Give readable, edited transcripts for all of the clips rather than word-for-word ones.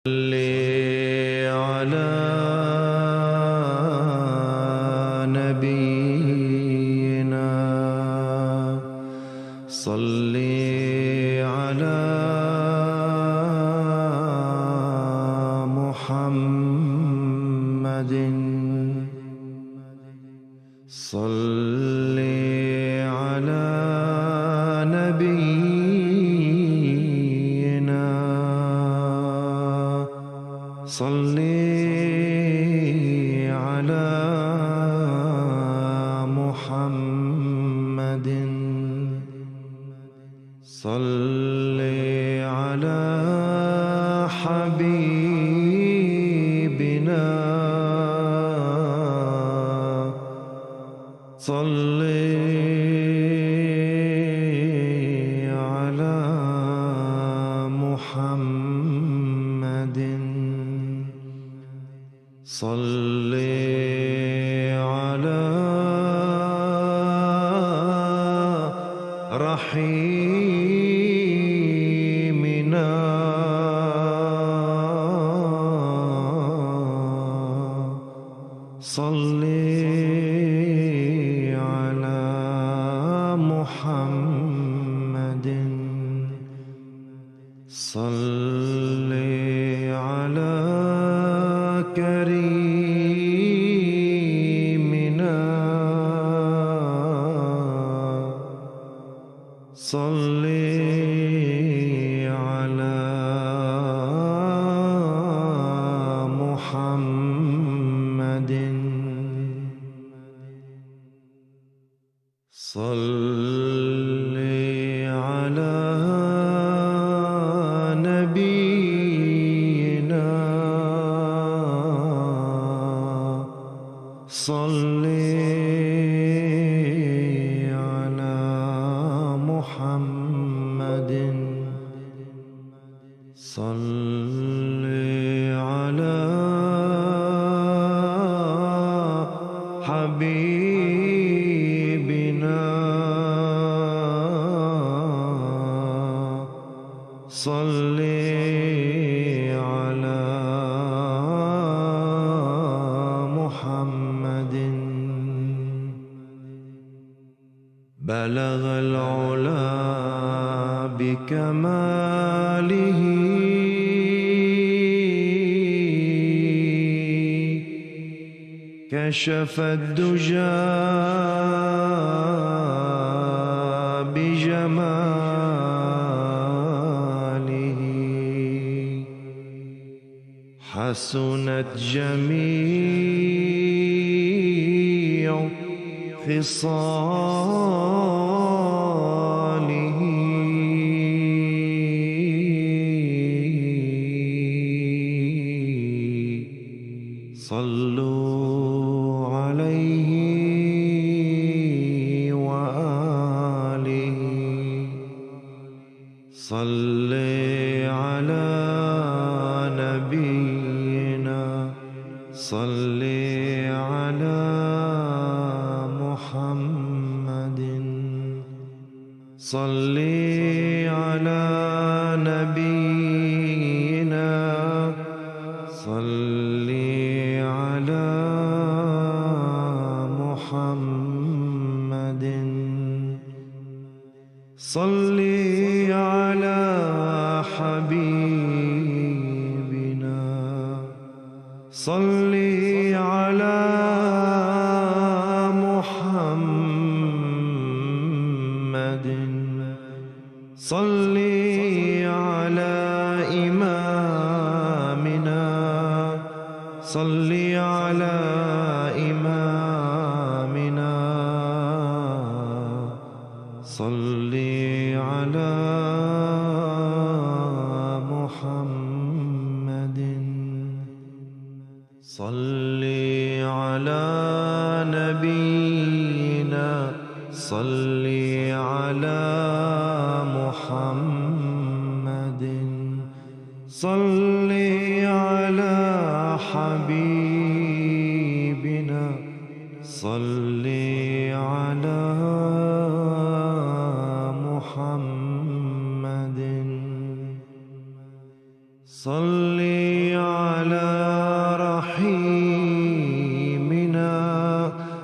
صل على نبينا صل على محمد صل على نبينا صل على محمد صل على حبيبنا صل على محمد صل على رحيمنا صل على محمد صل على كريمنا صل على محمد صل على نبينا صل على محمد صل على حبيبنا صل على محمد بلغ العلا بكماله كشف الدجى بجماله حسنت جميع خصاله صلوا عليه وآله صل على نبينا صل على محمد صل على نبينا صل على محمد صل على حبيبنا صل على محمد صل على إمامنا صل على إمامنا صل على محمد صل على نبينا صل على محمد صل على حبيبنا صل على محمد صل على رحيمنا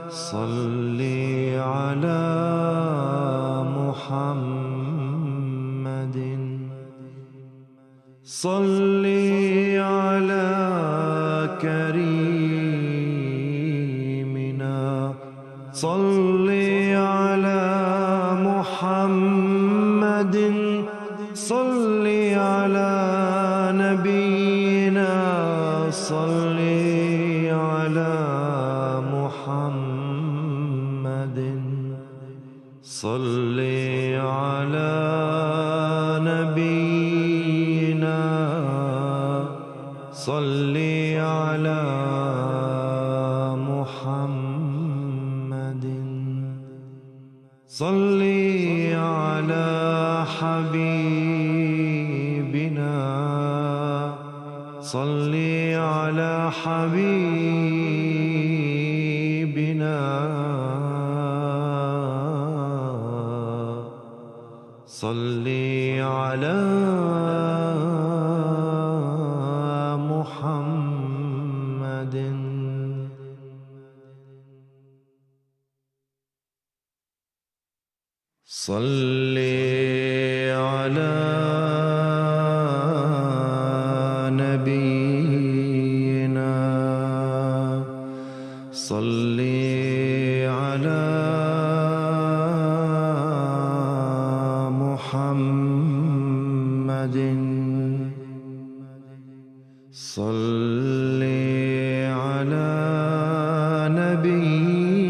صل على محمد صل على كريمنا صل على محمد صل على نبينا صل على محمد صل على نبينا صل على محمد صل على حبيبنا صل على حبيبنا صل على محمد صل على نبينا صل على محمد صل على نبينا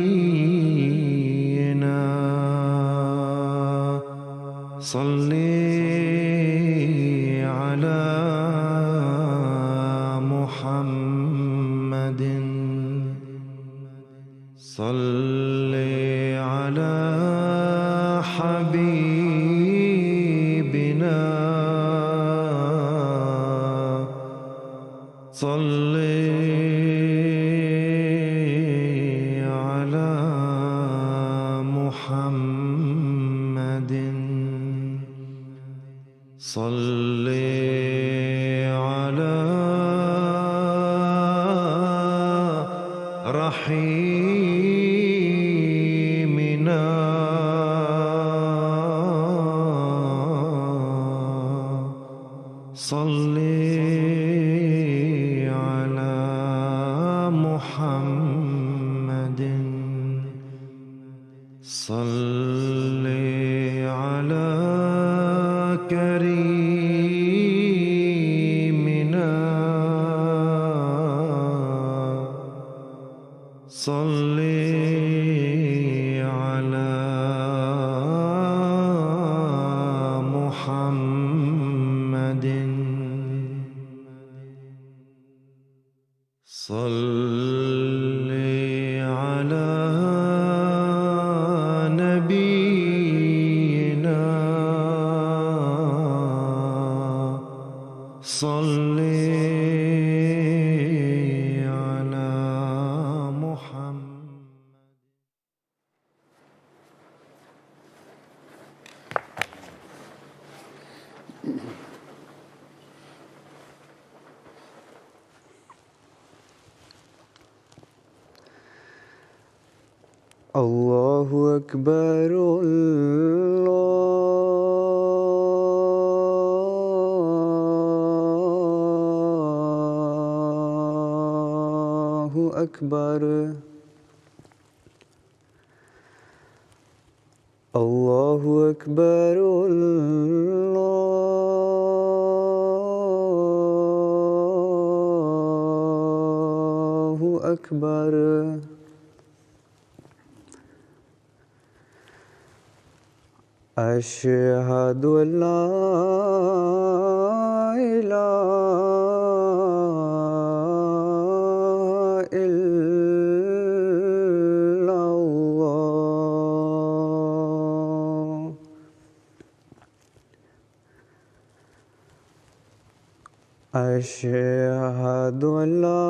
صل على محمد صل على حبيبنا صل على محمد صل على رحيمنا صل على محمد صل على كريمنا صل على محمد صل على نبينا صل على محمد. الله أكبر الله أكبر الله أكبر الله أكبر أشهد أن لا إله إلا الله أشهد أن لا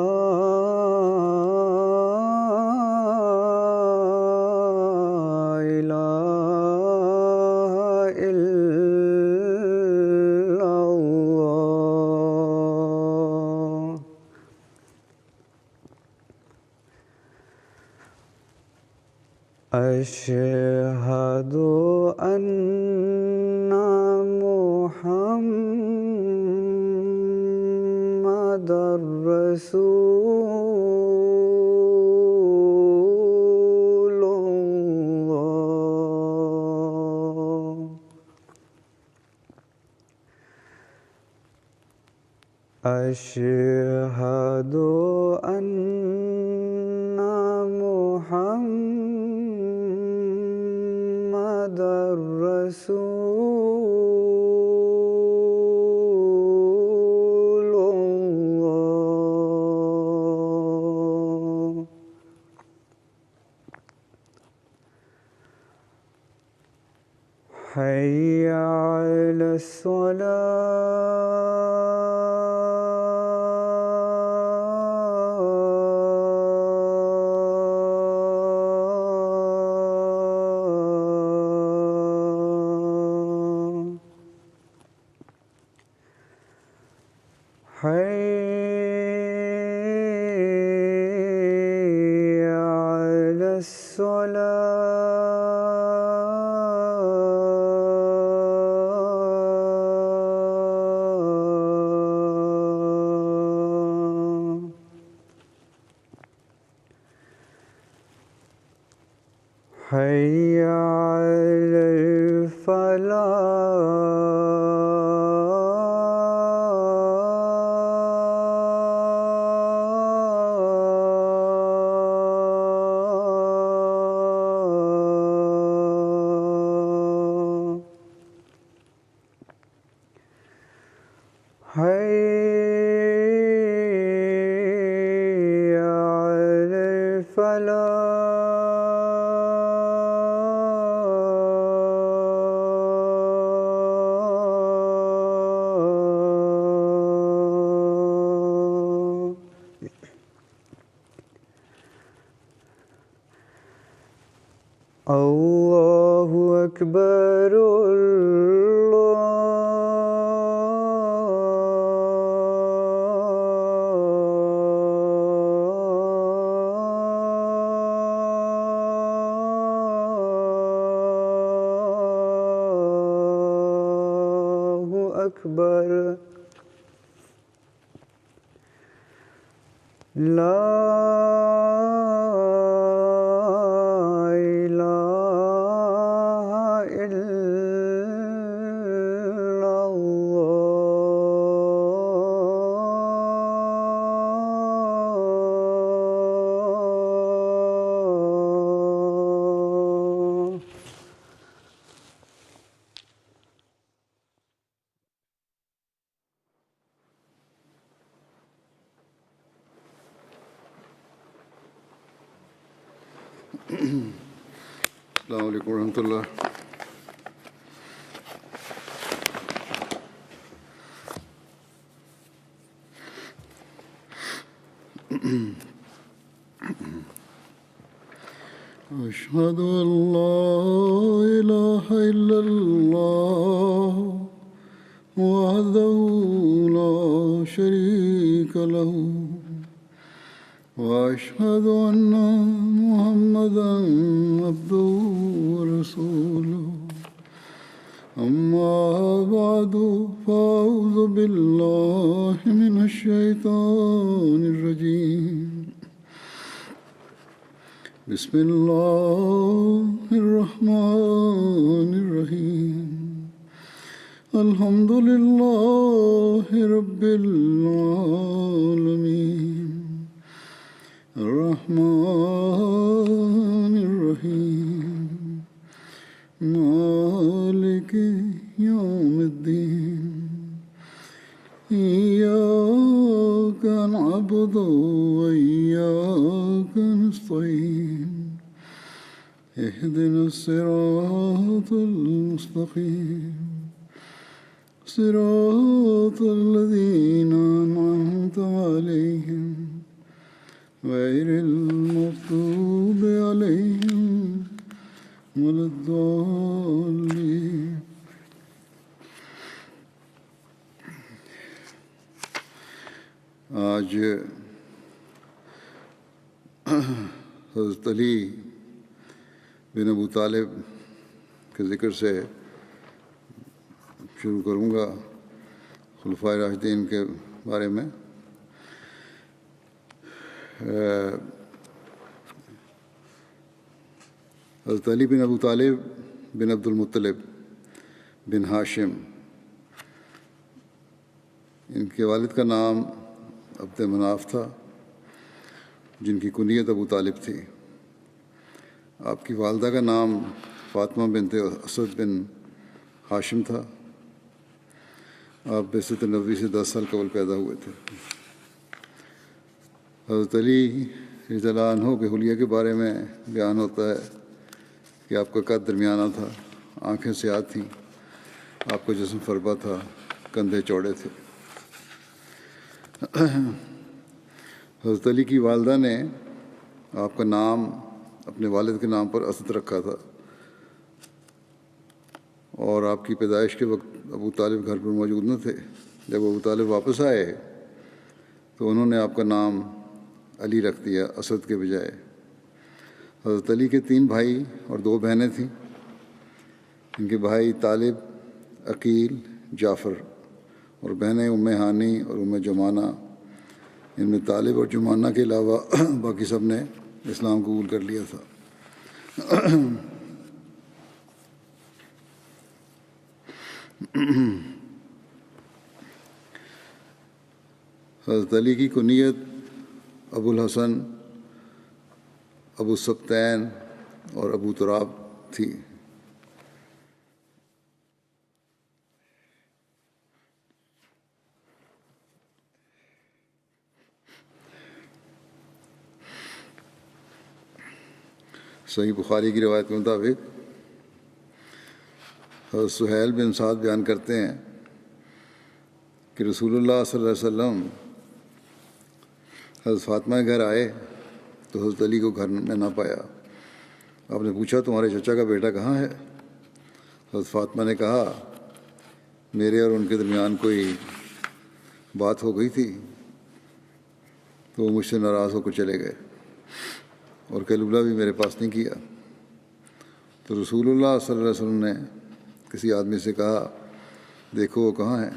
إله إلا الله أشهد أن محمدًا رسول الله. أشهد أن محمدًا رسول الله. حي على الصلاة. حي على الصلاة. حي على الفلاح. حي على الفلاح. الله أكبر الله أكبر. لا إله إلا الله. السلام علیکم ورحمۃ اللہ. أشهد أن لا إله إلا الله وحده لا شريك له وأشهد أن محمدًا عبده ورسوله. أما بعد فأعوذ بالله من الشيطان الرجيم. بسم الله الرحمن الرحيم. الحمد لله رب العالمين. الرحمن الرحيم. مالك يوم الدين. إياك نعبد وإياك نستعين. اهدنا الصراط المستقيم. صراط الذين أنعمت عليهم غير المغضوب عليهم ولا الضالين. آج حضرت علی بن ابو طالب کے ذکر سے شروع کروں گا، خلفائے راشدین کے بارے میں۔ حضرت علی بن ابو طالب بن عبد المطلب بن ہاشم، ان کے والد کا نام عبد مناف تھا، جن کی کنیت ابو طالب تھی۔ آپ کی والدہ کا نام فاطمہ بنت اسد بن ہاشم تھا۔ آپ بعثت نبوی سے 10 سال قبل پیدا ہوئے تھے۔ حضرت علی رضی اللہ عنہ کے حلیہ کے بارے میں بیان ہوتا ہے کہ آپ کا قد درمیانہ تھا، آنکھیں سیاہ تھیں، آپ کا جسم فربا تھا، کندھے چوڑے تھے۔ حضرت علی کی والدہ نے آپ کا نام اپنے والد کے نام پر اسد رکھا تھا، اور آپ کی پیدائش کے وقت ابو طالب گھر پر موجود نہ تھے۔ جب ابو طالب واپس آئے تو انہوں نے آپ کا نام علی رکھ دیا اسد کے بجائے۔ حضرت علی کے 3 بھائی اور 2 بہنیں تھیں۔ ان کے بھائی طالب، عقیل، جعفر، اور بہنیں ام ہانی اور ام جمانہ۔ ان میں طالب اور جمانہ کے علاوہ باقی سب نے اسلام قبول کر لیا تھا۔ حضرت علی کی کنیت ابو الحسن، ابو السبتین اور ابو تراب تھی۔ صحیح بخاری کی روایت کے مطابق حضرت سہیل بن سعد بیان کرتے ہیں کہ رسول اللہ صلی اللہ علیہ وسلم حضرت فاطمہ کے گھر آئے تو حضرت علی کو گھر میں نہ پایا۔ آپ نے پوچھا تمہارے چچا کا بیٹا کہاں ہے؟ حضرت فاطمہ نے کہا میرے اور ان کے درمیان کوئی بات ہو گئی تھی تو وہ مجھ سے ناراض ہو کر چلے گئے، اور قیلولہ بھی میرے پاس نہیں کیا۔ تو رسول اللہ صلی اللہ علیہ وسلم نے کسی آدمی سے کہا دیکھو وہ کہاں ہے؟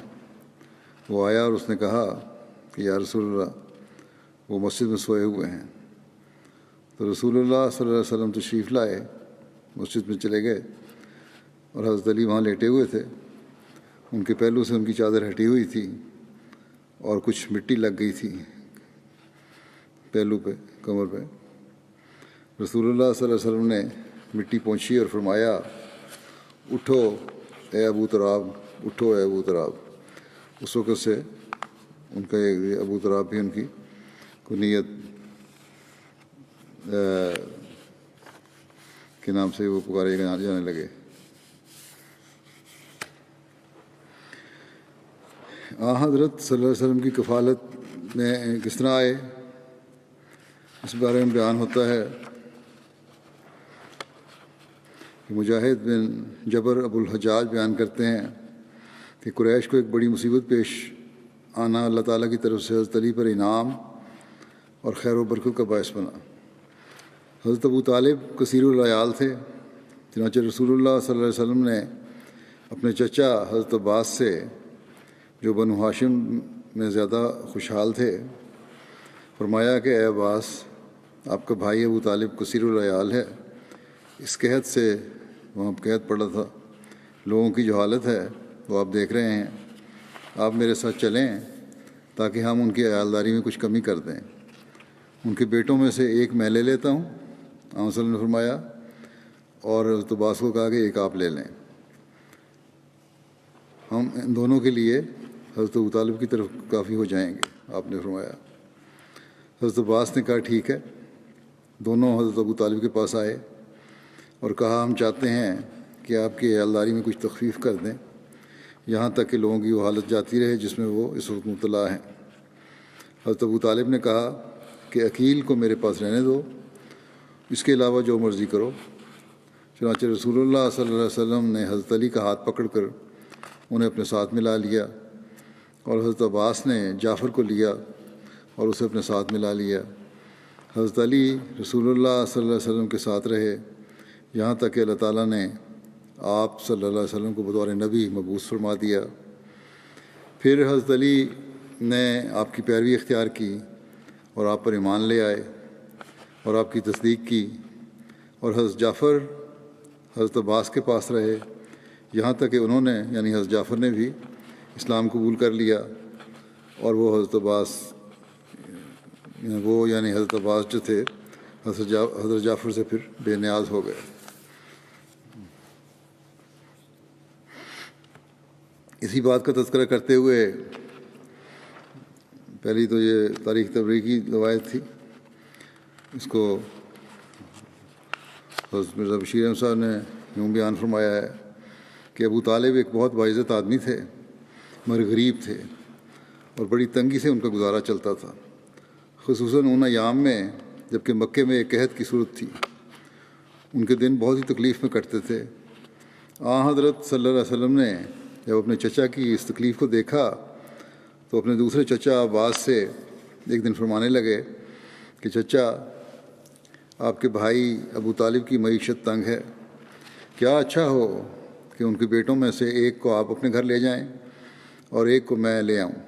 وہ آیا اور اس نے کہا کہ یا رسول اللہ وہ مسجد میں سوئے ہوئے ہیں۔ تو رسول اللہ صلی اللہ علیہ وسلم تشریف لائے، مسجد میں چلے گئے، اور حضرت علی وہاں لیٹے ہوئے تھے۔ ان کے پہلو سے ان کی چادر ہٹی ہوئی تھی اور کچھ مٹی لگ گئی تھی پہلو پہ، کمر پہ۔ رسول اللہ صلی اللہ علیہ وسلم نے مٹی پونچھی اور فرمایا اٹھو اے ابو تراب، اٹھو اے ابو تراب۔ اس وقت سے ان کا یہ ابو تراب بھی ان کی کنیت کے نام سے وہ پکارے جانے لگے۔ حضرت صلی اللہ علیہ وسلم کی کفالت میں کس طرح آئے، اس بارے میں بیان ہوتا ہے کہ مجاہد بن جبر ابو الحجاج بیان کرتے ہیں کہ قریش کو ایک بڑی مصیبت پیش آنا اللہ تعالیٰ کی طرف سے حضرت علی پر انعام اور خیر و برکت کا باعث بنا۔ حضرت ابو طالب کثیر العیال تھے، چنانچہ رسول اللہ صلی اللہ علیہ وسلم نے اپنے چچا حضرت عباس سے، جو بنو ہاشم میں زیادہ خوشحال تھے، فرمایا کہ اے عباس، آپ کا بھائی ابو طالب کثیر العیال ہے۔ اس قحط سے، وہاں قحط پڑا تھا، لوگوں کی جو حالت ہے وہ آپ دیکھ رہے ہیں، آپ میرے ساتھ چلیں تاکہ ہم ان کی عیالداری میں کچھ کمی کر دیں۔ ان کے بیٹوں میں سے ایک میں لے لیتا ہوں، آپ صلی اللہ علیہ وسلم نے فرمایا، اور حضرت عباس کو کہا کہ ایک آپ لے لیں، ہم ان دونوں کے لیے حضرت ابو طالب کی طرف کافی ہو جائیں گے، آپ نے فرمایا۔ حضرت عباس نے کہا ٹھیک ہے۔ دونوں حضرت ابو طالب کے پاس آئے اور کہا ہم چاہتے ہیں کہ آپ کی عیالداری میں کچھ تخفیف کر دیں، یہاں تک کہ لوگوں کی وہ حالت جاتی رہے جس میں وہ اس وقت مبتلا ہیں۔ حضرت ابو طالب نے کہا کہ عقیل کو میرے پاس رہنے دو، اس کے علاوہ جو مرضی کرو۔ چنانچہ رسول اللہ صلی اللہ علیہ وسلم نے حضرت علی کا ہاتھ پکڑ کر انہیں اپنے ساتھ ملا لیا، اور حضرت عباس نے جعفر کو لیا اور اسے اپنے ساتھ ملا لیا۔ حضرت علی رسول اللہ صلی اللہ علیہ وسلم کے ساتھ رہے یہاں تک کہ اللہ تعالیٰ نے آپ صلی اللہ علیہ وسلم کو بطور نبی مبعوث فرما دیا۔ پھر حضرت علی نے آپ کی پیروی اختیار کی اور آپ پر ایمان لے آئے اور آپ کی تصدیق کی، اور حضرت جعفر حضرت عباس کے پاس رہے یہاں تک کہ انہوں نے یعنی حضرت جعفر نے بھی اسلام قبول کر لیا، اور وہ حضرت عباس یعنی حضرت عباس جو تھے حضرت جعفر سے پھر بے نیاز ہو گئے۔ اسی بات کا تذکرہ کرتے ہوئے پہلی تو یہ تاریخ تبریز کی روایت تھی، اس کو حضرت مرزا بشیر احمد صاحب نے یوں بیان فرمایا ہے کہ ابو طالب ایک بہت باعزت آدمی تھے مگر غریب تھے، اور بڑی تنگی سے ان کا گزارا چلتا تھا، خصوصاً ان ایام میں جب کہ مکے میں ایک قحط کی صورت تھی۔ ان کے دن بہت ہی تکلیف میں کٹتے تھے۔ حضرت صلی اللہ علیہ وسلم نے جب اپنے چچا کی اس تکلیف کو دیکھا تو اپنے دوسرے چچا عباس سے ایک دن فرمانے لگے کہ چچا، آپ کے بھائی ابو طالب کی معیشت تنگ ہے، کیا اچھا ہو کہ ان کے بیٹوں میں سے ایک کو آپ اپنے گھر لے جائیں اور ایک کو میں لے آؤں۔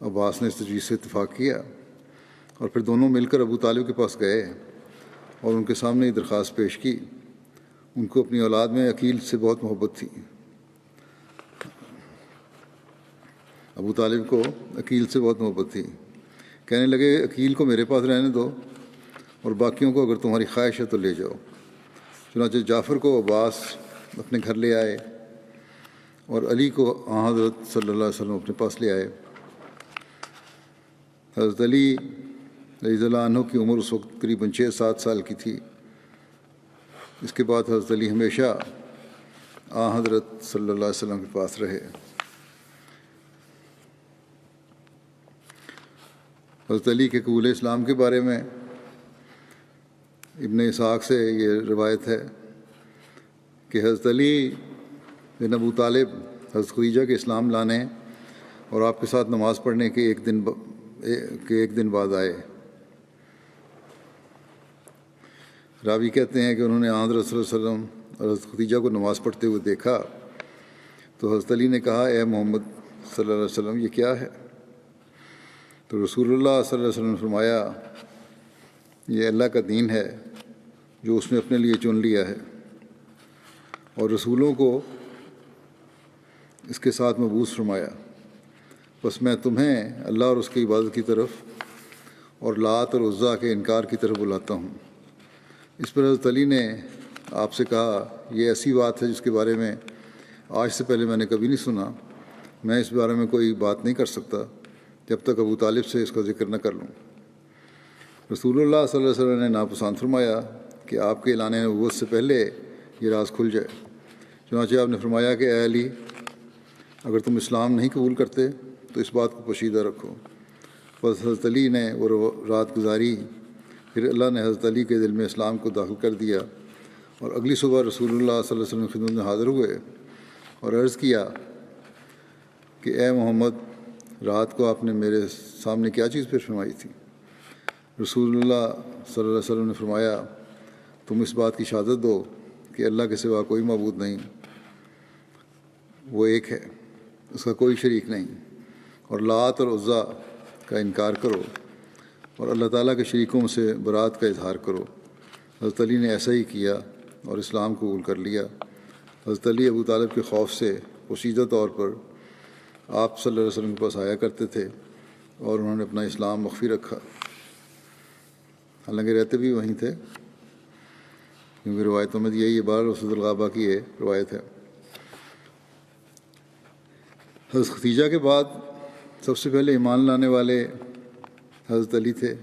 عباس نے اس تجویز سے اتفاق کیا اور پھر دونوں مل کر ابو طالب کے پاس گئے اور ان کے سامنے یہ درخواست پیش کی۔ ان کو اپنی اولاد میں عقیل سے بہت محبت تھی۔ ابو طالب کو عقیل سے بہت محبت تھی۔ کہنے لگے عقیل کو میرے پاس رہنے دو اور باقیوں کو اگر تمہاری خواہش ہے تو لے جاؤ۔ چنانچہ جعفر کو عباس اپنے گھر لے آئے اور علی کو حضرت صلی اللہ علیہ وسلم اپنے پاس لے آئے۔ حضرت علی رضی اللہ عنہ کی عمر اس وقت قریباً 6-7 سال کی تھی۔ اس کے بعد حضرت علی ہمیشہ حضرت صلی اللہ علیہ وسلم کے پاس رہے۔ حضرت علی کے قبول اسلام کے بارے میں ابن اسحاق سے یہ روایت ہے کہ حضرت علی بن ابو طالب حضرت خدیجہ کے اسلام لانے اور آپ کے ساتھ نماز پڑھنے کے ایک دن بعد آئے۔ راوی کہتے ہیں کہ انہوں نے حضرت صلی اللہ علیہ وسلم اور حضرت خدیجہ کو نماز پڑھتے ہوئے دیکھا تو حضرت علی نے کہا، اے محمد صلی اللہ علیہ وسلم، یہ کیا ہے؟ تو رسول اللہ صلی اللہ علیہ وسلم نے فرمایا، یہ اللہ کا دین ہے جو اس نے اپنے لیے چن لیا ہے، اور رسولوں کو اس کے ساتھ مبعوث فرمایا، بس میں تمہیں اللہ اور اس کی عبادت کی طرف اور لات اور عزا کے انکار کی طرف بلاتا ہوں۔ اس پر حضرت علی نے آپ سے کہا، یہ ایسی بات ہے جس کے بارے میں آج سے پہلے میں نے کبھی نہیں سنا، میں اس بارے میں کوئی بات نہیں کر سکتا جب تک ابو طالب سے اس کا ذکر نہ کر لوں۔ رسول اللہ صلی اللہ علیہ وسلم نے ناپسند فرمایا کہ آپ کے اعلان نبوت سے پہلے یہ راز کھل جائے۔ چنانچہ آپ نے فرمایا کہ اے علی، اگر تم اسلام نہیں قبول کرتے تو اس بات کو پوشیدہ رکھو۔ بس حضرت علی نے وہ رات گزاری، پھر اللہ نے حضرت علی کے دل میں اسلام کو داخل کر دیا، اور اگلی صبح رسول اللہ صلی اللہ علیہ وسلم کی خدمت میں حاضر ہوئے اور عرض کیا کہ اے محمد، رات کو آپ نے میرے سامنے کیا چیز پیش فرمائی تھی؟ رسول اللہ صلی اللہ علیہ وسلم نے فرمایا، تم اس بات کی شہادت دو کہ اللہ کے سوا کوئی معبود نہیں، وہ ایک ہے، اس کا کوئی شریک نہیں، اور لات اور عزا کا انکار کرو اور اللہ تعالیٰ کے شریکوں سے برات کا اظہار کرو۔ حضرت علی نے ایسا ہی کیا اور اسلام قبول کر لیا۔ حضرت علی ابو طالب کے خوف سے پوشیدہ طور پر آپ صلی اللہ علیہ وسلم کے پاس آیا کرتے تھے اور انہوں نے اپنا اسلام مخفی رکھا، حالانکہ رہتے بھی وہیں تھے، کیونکہ روایتوں میں یہی بار وسط الغابہ کی یہ روایت ہے۔ حضرت خدیجہ کے بعد سب سے پہلے ایمان لانے والے حضرت علی تھے۔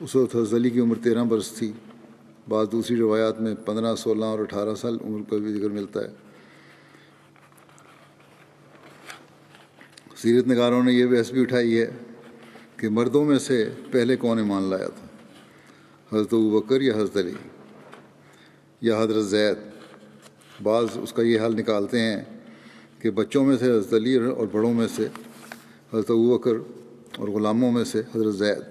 اس وقت حضرت علی کی عمر 13 برس تھی، بعض دوسری روایات میں 15، 16 اور 18 سال عمر کا بھی ذکر ملتا ہے۔ سیرت نگاروں نے یہ بحث بھی اٹھائی ہے کہ مردوں میں سے پہلے کون ایمان لایا تھا، حضرت ابوبکر یا حضرت علی یا حضرت زید۔ بعض اس کا یہ حل نکالتے ہیں کہ بچوں میں سے حضرت علی اور بڑوں میں سے حضرت ابوبکر اور غلاموں میں سے حضرت زید۔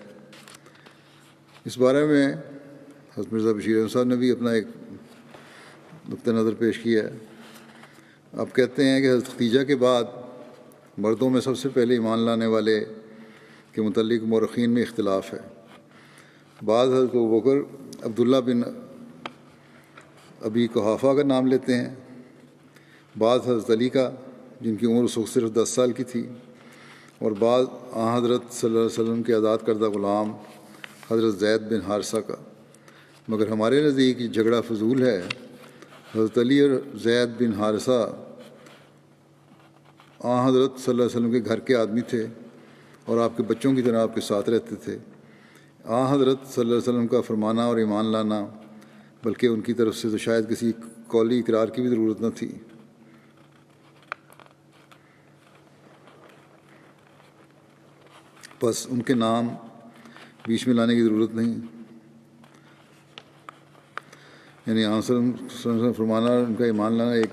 اس بارے میں حضرت مرزا بشیر احمد صاحب نے بھی اپنا ایک نقطۂ نظر پیش کیا ہے۔ آپ کہتے ہیں کہ حضرت ختیجہ کے بعد مردوں میں سب سے پہلے ایمان لانے والے کے متعلق مورخین میں اختلاف ہے۔ بعض حضرت ابوبکر عبداللہ بن ابی قحافہ کا نام لیتے ہیں، بعض حضرت علی کا جن کی عمر اس وقت صرف 10 سال کی تھی، اور بعض حضرت صلی اللہ علیہ وسلم کے آزاد کردہ غلام حضرت زید بن حارثہ کا۔ مگر ہمارے نزدیک یہ جھگڑا فضول ہے۔ حضرت علی اور زید بن حارثہ حضرت صلی اللہ علیہ وسلم کے گھر کے آدمی تھے اور آپ کے بچوں کی طرح آپ کے ساتھ رہتے تھے۔ حضرت صلی اللہ علیہ وسلم کا فرمانا اور ایمان لانا، بلکہ ان کی طرف سے تو شاید کسی قولی اقرار کی بھی ضرورت نہ تھی۔ بس ان کے نام بیچ میں لانے کی ضرورت نہیں، یعنی صلی اللہ علیہ وسلم فرمانا اور ان کا ایمان لانا ایک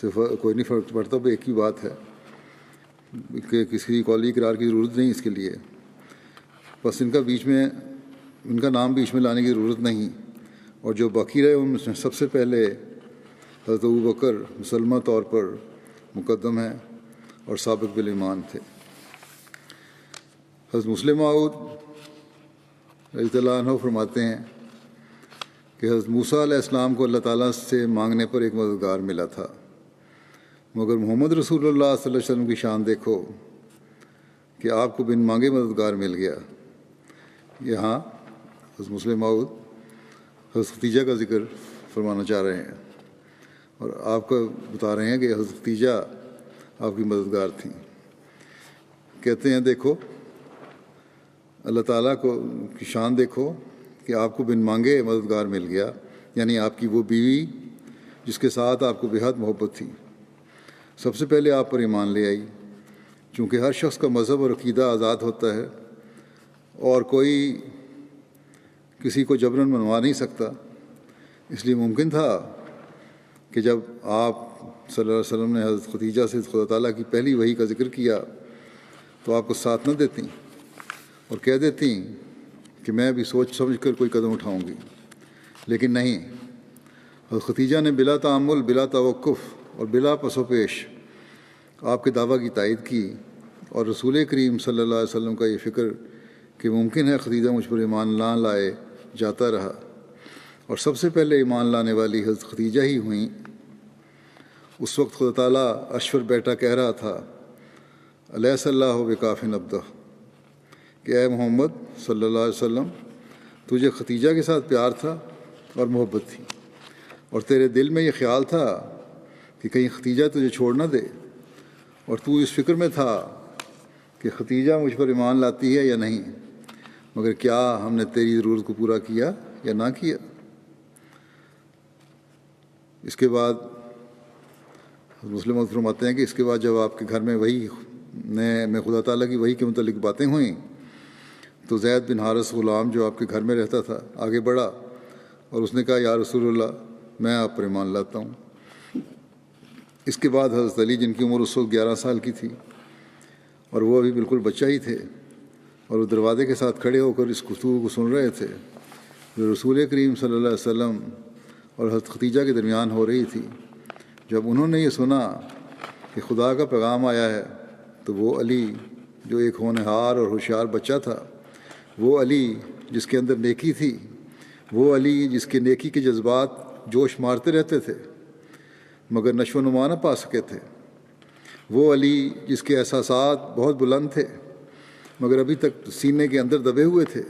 سے کوئی نہیں فرق پڑتا، وہ ایک ہی بات ہے کہ کسی قولی اقرار کی ضرورت نہیں اس کے لیے۔ بس ان کا نام بیچ میں لانے کی ضرورت نہیں، اور جو باقی رہے ان میں سب سے پہلے حضرت ابوبکر مسلمہ طور پر مقدم ہیں اور سابق بالایمان تھے۔ حضرت مسلم موعود رضی اللہ عنہ فرماتے ہیں کہ حضرت موسیٰ علیہ السلام کو اللہ تعالیٰ سے مانگنے پر ایک مددگار ملا تھا، مگر محمد رسول اللہ صلی اللہ علیہ وسلم کی شان دیکھو کہ آپ کو بن مانگے مددگار مل گیا۔ یہاں حضرت مسلم موعود حضرت ختیجہ کا ذکر فرمانا چاہ رہے ہیں اور آپ کو بتا رہے ہیں کہ حضرت ختیجہ آپ کی مددگار تھیں۔ کہتے ہیں دیکھو اللہ تعالیٰ کی شان دیکھو کہ آپ کو بن مانگے مددگار مل گیا، یعنی آپ کی وہ بیوی جس کے ساتھ آپ کو بےحد محبت تھی سب سے پہلے آپ پر ایمان لے آئی۔ چونکہ ہر شخص کا مذہب اور عقیدہ آزاد ہوتا ہے اور کوئی کسی کو جبراً منوا نہیں سکتا، اس لیے ممکن تھا کہ جب آپ صلی اللہ علیہ وسلم نے حضرت ختیجہ سے خدا تعالیٰ کی پہلی وحی کا ذکر کیا تو آپ کو ساتھ نہ دیتیں اور کہہ دیتیں کہ میں بھی سوچ سمجھ کر کوئی قدم اٹھاؤں گی، لیکن نہیں، حضرت ختیجہ نے بلا تعامل، بلا توقف اور بلا پس و پیش آپ کے دعویٰ کی تائید کی، اور رسول کریم صلی اللہ علیہ وسلم کا یہ فکر کہ ممکن ہے ختیجہ مجھ پر ایمان نہ لائے جاتا رہا، اور سب سے پہلے ایمان لانے والی حضرت ختیجہ ہی ہوئیں۔ اس وقت خدا تعالیٰ عرش پر بیٹھا کہہ رہا تھا الیس اللہ بکاف عبدہ، کہ اے محمد صلی اللہ علیہ وسلم تجھے ختیجہ کے ساتھ پیار تھا اور محبت تھی، اور تیرے دل میں یہ خیال تھا کہ کہیں ختیجہ تجھے چھوڑ نہ دے، اور تو اس فکر میں تھا کہ ختیجہ مجھ پر ایمان لاتی ہے یا نہیں، مگر کیا ہم نے تیری ضرورت کو پورا کیا یا نہ کیا؟ اس کے بعد مسلم فرماتے ہیں کہ اس کے بعد جب آپ کے گھر میں میں خدا تعالیٰ کی وحی کے متعلق باتیں ہوئیں تو زید بن حارث غلام جو آپ کے گھر میں رہتا تھا آگے بڑھا اور اس نے کہا یا رسول اللہ میں آپ پر ایمان لاتا ہوں۔ اس کے بعد حضرت علی جن کی عمر اس وقت 11 سال کی تھی اور وہ ابھی بالکل بچہ ہی تھے، اور وہ دروازے کے ساتھ کھڑے ہو کر اس گفتگو کو سن رہے تھے جو رسول کریم صلی اللہ علیہ وسلم اور حضرت ختیجہ کے درمیان ہو رہی تھی۔ جب انہوں نے یہ سنا کہ خدا کا پیغام آیا ہے تو وہ علی جو ایک ہونہار اور ہوشیار بچہ تھا، وہ علی جس کے اندر نیکی تھی، وہ علی جس کے نیکی کے جذبات جوش مارتے رہتے تھے مگر نشو و نما نہ پا سکے تھے، وہ علی جس کے احساسات بہت بلند تھے مگر ابھی تک سینے کے اندر دبے ہوئے تھے،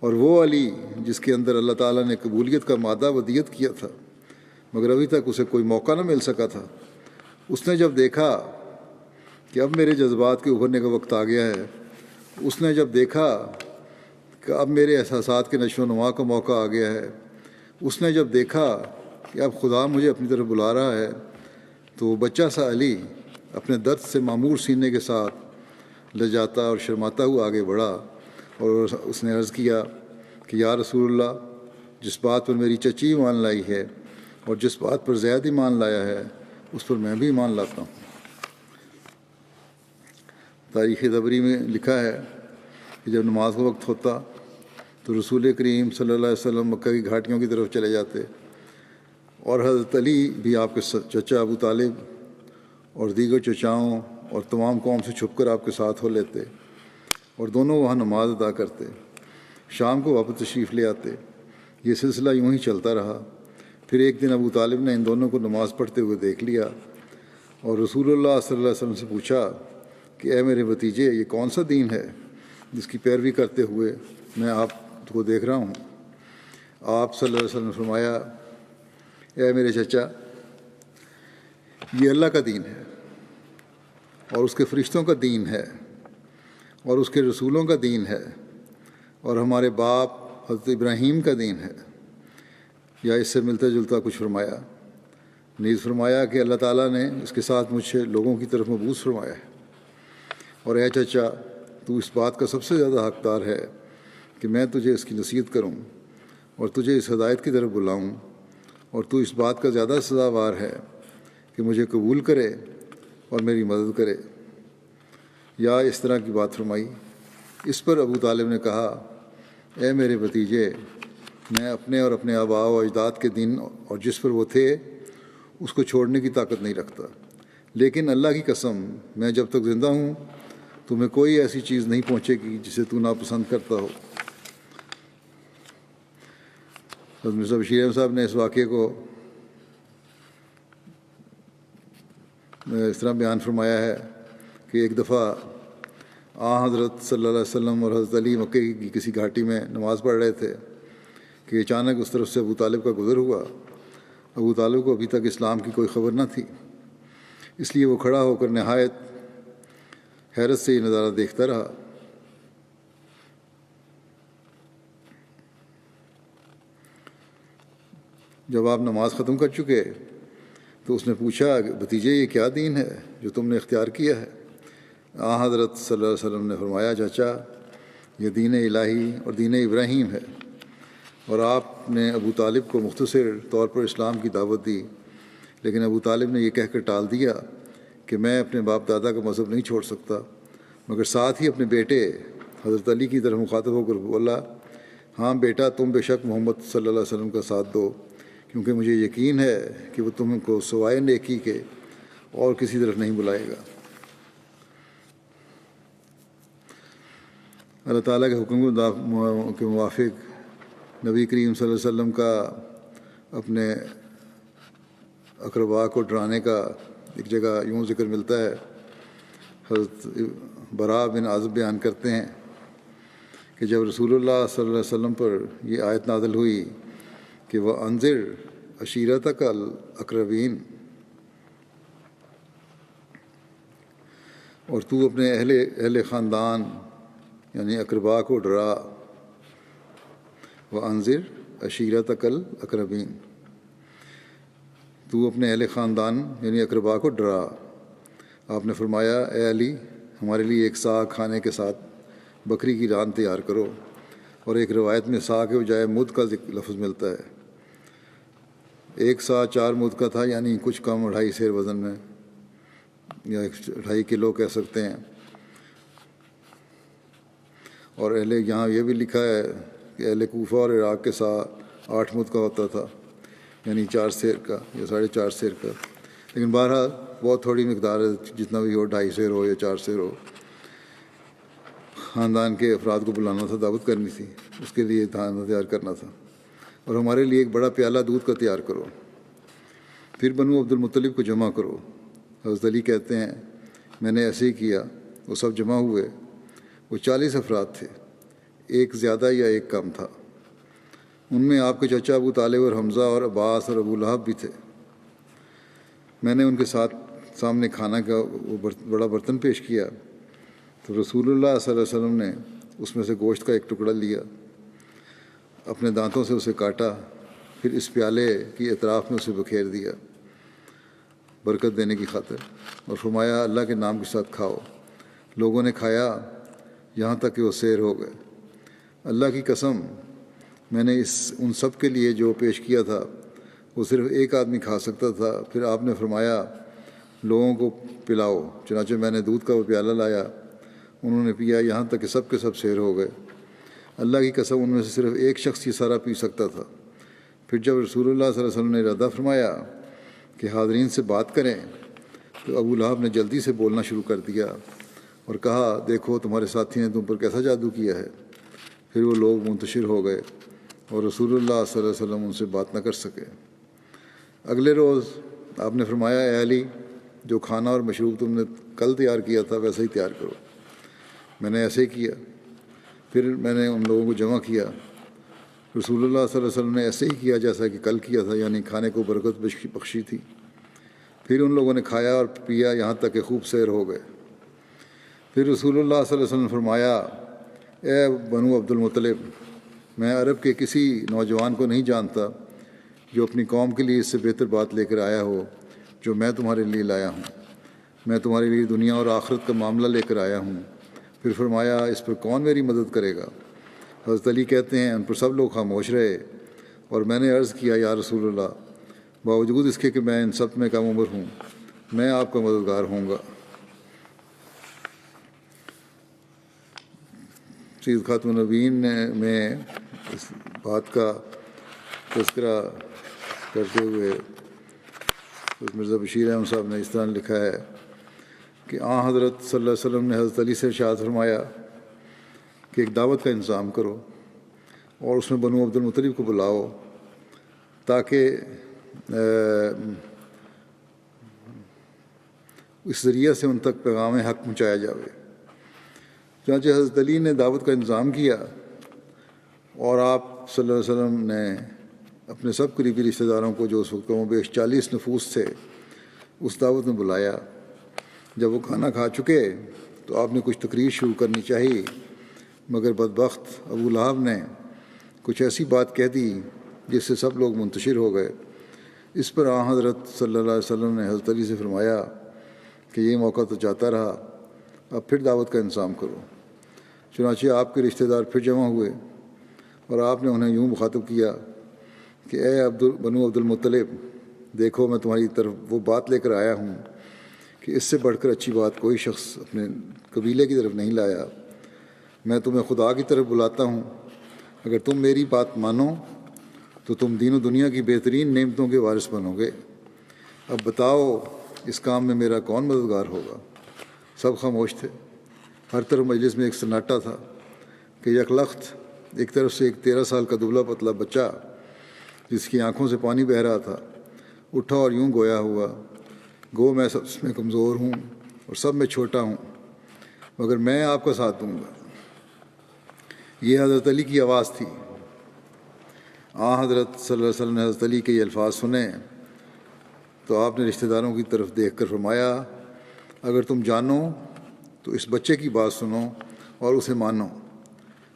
اور وہ علی جس کے اندر اللہ تعالیٰ نے قبولیت کا مادہ ودیت کیا تھا مگر ابھی تک اسے کوئی موقع نہ مل سکا تھا، اس نے جب دیکھا کہ اب میرے جذبات کے ابھرنے کا وقت آ گیا ہے، اس نے جب دیکھا کہ اب میرے احساسات کے نشو و نما کا موقع آ گیا ہے، اس نے جب دیکھا کہ اب خدا مجھے اپنی طرف بلا رہا ہے، تو وہ بچہ سا علی اپنے درد سے معمور سینے کے ساتھ لجاتا اور شرماتا ہوا آگے بڑھا اور اس نے عرض کیا کہ یا رسول اللہ، جس بات پر میری چچی ایمان لائی ہے اور جس بات پر زید ایمان لایا ہے اس پر میں بھی ایمان لاتا ہوں۔ تاریخ طبری میں لکھا ہے کہ جب نماز کا وقت ہوتا تو رسول کریم صلی اللہ علیہ وسلم مکہ کی گھاٹیوں کی طرف چلے جاتے اور حضرت علی بھی آپ کے چچا ابو طالب اور دیگر چچاؤں اور تمام قوم سے چھپ کر آپ کے ساتھ ہو لیتے اور دونوں وہاں نماز ادا کرتے، شام کو واپس تشریف لے آتے۔ یہ سلسلہ یوں ہی چلتا رہا۔ پھر ایک دن ابو طالب نے ان دونوں کو نماز پڑھتے ہوئے دیکھ لیا اور رسول اللہ صلی اللہ علیہ وسلم سے پوچھا کہ اے میرے بھتیجے، یہ کون سا دین ہے جس کی پیروی کرتے ہوئے میں آپ کو دیکھ رہا ہوں؟ آپ صلی اللہ علیہ وسلم نے فرمایا، اے میرے چچا، یہ اللہ کا دین ہے اور اس کے فرشتوں کا دین ہے اور اس کے رسولوں کا دین ہے اور ہمارے باپ حضرت ابراہیم کا دین ہے، یا اس سے ملتا جلتا کچھ فرمایا۔ نیز فرمایا کہ اللہ تعالیٰ نے اس کے ساتھ مجھے لوگوں کی طرف مبعوث فرمایا ہے، اور اے چچا، تو اس بات کا سب سے زیادہ حقدار ہے کہ میں تجھے اس کی نصیحت کروں اور تجھے اس ہدایت کی طرف بلاؤں، اور تو اس بات کا زیادہ سزاوار ہے کہ مجھے قبول کرے اور میری مدد کرے، یا اس طرح کی بات فرمائی۔ اس پر ابو طالب نے کہا، اے میرے بھتیجے، میں اپنے اور اپنے آباء و اجداد کے دین اور جس پر وہ تھے اس کو چھوڑنے کی طاقت نہیں رکھتا، لیکن اللہ کی قسم، میں جب تک زندہ ہوں تمہیں کوئی ایسی چیز نہیں پہنچے گی جسے تو ناپسند کرتا ہو۔ حضرت مرزا بشیر احمد صاحب نے اس واقعے کو اس طرح بیان فرمایا ہے کہ ایک دفعہ حضرت صلی اللہ علیہ وسلم اور حضرت علی مکے کی کسی گھاٹی میں نماز پڑھ رہے تھے کہ اچانک اس طرف سے ابو طالب کا گزر ہوا۔ ابو طالب کو ابھی تک اسلام کی کوئی خبر نہ تھی، اس لیے وہ کھڑا ہو کر نہایت حیرت سے یہ نظارہ دیکھتا رہا۔ جب آپ نماز ختم کر چکے تو اس نے پوچھا، بھتیجے، یہ کیا دین ہے جو تم نے اختیار کیا ہے؟ حضرت صلی اللہ علیہ وسلم نے فرمایا، چچا، یہ دین الہی اور دین ابراہیم ہے، اور آپ نے ابو طالب کو مختصر طور پر اسلام کی دعوت دی، لیکن ابو طالب نے یہ کہہ کر ٹال دیا کہ میں اپنے باپ دادا کا مذہب نہیں چھوڑ سکتا، مگر ساتھ ہی اپنے بیٹے حضرت علی کی طرف مخاطب ہو کر بولا، ہاں بیٹا، تم بے شک محمد صلی اللہ علیہ وسلم کا ساتھ دو، کیونکہ مجھے یقین ہے کہ وہ تم کو سوائے نیکی کے اور کسی طرف نہیں بلائے گا۔ اللہ تعالیٰ کے حکم کے موافق نبی کریم صلی اللہ علیہ وسلم کا اپنے اقربا کو ڈرانے کا ایک جگہ یوں ذکر ملتا ہے۔ حضرت برا بن عازب بیان کرتے ہیں کہ جب رسول اللہ صلی اللہ علیہ وسلم پر یہ آیت نازل ہوئی کہ وہ انذر عشیرتک الاقربین، اور تو اپنے اہل خاندان یعنی اقربا کو ڈرا، وہ انذر عشیرتک الاقربین، تو اپنے اہل خاندان یعنی اقربا کو ڈرا۔ آپ نے فرمایا، اے علی، ہمارے لیے ایک سا کھانے کے ساتھ بکری کی ران تیار کرو، اور ایک روایت میں سا کے بجائے مد کا لفظ ملتا ہے۔ ایک سا 4 مد کا تھا، یعنی کچھ کم 2.5 سیر وزن میں، یا 2.5 کلو کہہ سکتے ہیں۔ اور یہاں یہ بھی لکھا ہے کہ اہل کوفہ اور عراق کے سا 8 مد کا ہوتا تھا، یعنی 4 سیر کا یا 4.5 سیر کا، لیکن بہرحال بہت تھوڑی مقدار ہے، جتنا بھی ہو، 2.5 سیر ہو یا 4 سیر ہو۔ خاندان کے افراد کو بلانا تھا، دعوت کرنی تھی، اس کے لیے کھانا تیار کرنا تھا، اور ہمارے لیے ایک بڑا پیالہ دودھ کا تیار کرو، پھر بنو عبد المطلب کو جمع کرو۔ حضرت علی کہتے ہیں، میں نے ایسے ہی کیا، وہ سب جمع ہوئے۔ وہ 40 افراد تھے، ایک زیادہ یا ایک کم تھا۔ ان میں آپ کے چچا ابو طالب اور حمزہ اور عباس اور ابو لہب بھی تھے۔ میں نے ان کے سامنے کھانا کا وہ بڑا برتن پیش کیا تو رسول اللہ صلی اللہ علیہ وسلم نے اس میں سے گوشت کا ایک ٹکڑا لیا، اپنے دانتوں سے اسے کاٹا، پھر اس پیالے کی اطراف میں اسے بکھیر دیا برکت دینے کی خاطر، اور فرمایا، اللہ کے نام کے ساتھ کھاؤ۔ لوگوں نے کھایا یہاں تک کہ وہ سیر ہو گئے۔ اللہ کی قسم، میں نے ان سب کے لیے جو پیش کیا تھا وہ صرف ایک آدمی کھا سکتا تھا۔ پھر آپ نے فرمایا، لوگوں کو پلاؤ۔ چنانچہ میں نے دودھ کا وہ پیالہ لایا، انہوں نے پیا یہاں تک کہ سب کے سب سیر ہو گئے۔ اللہ کی قسم، ان میں سے صرف ایک شخص یہ سارا پی سکتا تھا۔ پھر جب رسول اللہ صلی اللہ علیہ وسلم نے ارادہ فرمایا کہ حاضرین سے بات کریں تو ابو لہب نے جلدی سے بولنا شروع کر دیا اور کہا، دیکھو تمہارے ساتھی نے تم پر کیسا جادو کیا ہے۔ پھر وہ لوگ منتشر ہو گئے اور رسول اللہ صلی اللہ علیہ وسلم ان سے بات نہ کر سکے۔ اگلے روز آپ نے فرمایا، اے علی، جو کھانا اور مشروب تم نے کل تیار کیا تھا ویسا ہی تیار کرو۔ میں نے ایسے ہی کیا۔ پھر میں نے ان لوگوں کو جمع کیا۔ رسول اللہ صلی اللہ علیہ وسلم نے ایسے ہی کیا جیسا کہ کل کیا تھا، یعنی کھانے کو برکت بخشی تھی۔ پھر ان لوگوں نے کھایا اور پیا یہاں تک کہ خوب سیر ہو گئے۔ پھر رسول اللہ صلی اللہ علیہ وسلم نے فرمایا، اے بنو عبد المطلب، میں عرب کے کسی نوجوان کو نہیں جانتا جو اپنی قوم کے لیے اس سے بہتر بات لے کر آیا ہو جو میں تمہارے لیے لایا ہوں۔ میں تمہارے لیے دنیا اور آخرت کا معاملہ لے کر آیا ہوں۔ پھر فرمایا، اس پر کون میری مدد کرے گا؟ حضرت علی کہتے ہیں، ان پر سب لوگ خاموش رہے اور میں نے عرض کیا، یا رسول اللہ، باوجود اس کے کہ میں ان سب میں کم عمر ہوں، میں آپ کا مددگار ہوں گا۔ سید خاتم النبیین میں اس بات کا تذکرہ کرتے ہوئے مرزا بشیر احمد صاحب نے اس طرح لکھا ہے کہ حضرت صلی اللہ علیہ وسلم نے حضرت علی سے ارشاد فرمایا کہ ایک دعوت کا انتظام کرو اور اس میں بنو عبد المطلب کو بلاؤ تاکہ اس ذریعے سے ان تک پیغام حق پہنچایا جاوے۔ چنانچہ حضرت علی نے دعوت کا انتظام کیا اور آپ صلی اللہ علیہ وسلم نے اپنے سب قریبی رشتہ داروں کو، جو اس وقت کم و بیش 40 نفوس تھے، اس دعوت میں بلایا۔ جب وہ کھانا کھا چکے تو آپ نے کچھ تقریر شروع کرنی چاہی، مگر بدبخت ابو لہب نے کچھ ایسی بات کہہ دی جس سے سب لوگ منتشر ہو گئے۔ اس پر حضرت صلی اللہ علیہ وسلم نے حضرت علی سے فرمایا کہ یہ موقع تو جاتا رہا، اب پھر دعوت کا انتظام کرو۔ چنانچہ آپ کے رشتہ دار پھر جمع ہوئے اور آپ نے انہیں یوں مخاطب کیا کہ اے بنو عبد المطلب، دیکھو میں تمہاری طرف وہ بات لے کر آیا ہوں کہ اس سے بڑھ کر اچھی بات کوئی شخص اپنے قبیلے کی طرف نہیں لایا۔ میں تمہیں خدا کی طرف بلاتا ہوں، اگر تم میری بات مانو تو تم دین و دنیا کی بہترین نعمتوں کے وارث بنو گے۔ اب بتاؤ اس کام میں میرا کون مددگار ہوگا؟ سب خاموش تھے۔ ہر طرف مجلس میں ایک سناٹا تھا کہ یکلخت ایک طرف سے ایک 13 سال کا دبلا پتلا بچہ جس کی آنکھوں سے پانی بہہ رہا تھا اٹھا اور یوں گویا ہوا، گو میں سب میں کمزور ہوں اور سب میں چھوٹا ہوں، مگر میں آپ کا ساتھ دوں گا۔ یہ حضرت علی کی آواز تھی۔ حضرت صلی اللہ علیہ وسلم نے حضرت علی کے یہ الفاظ سنے تو آپ نے رشتہ داروں کی طرف دیکھ کر فرمایا، اگر تم جانو تو اس بچے کی بات سنو اور اسے مانو۔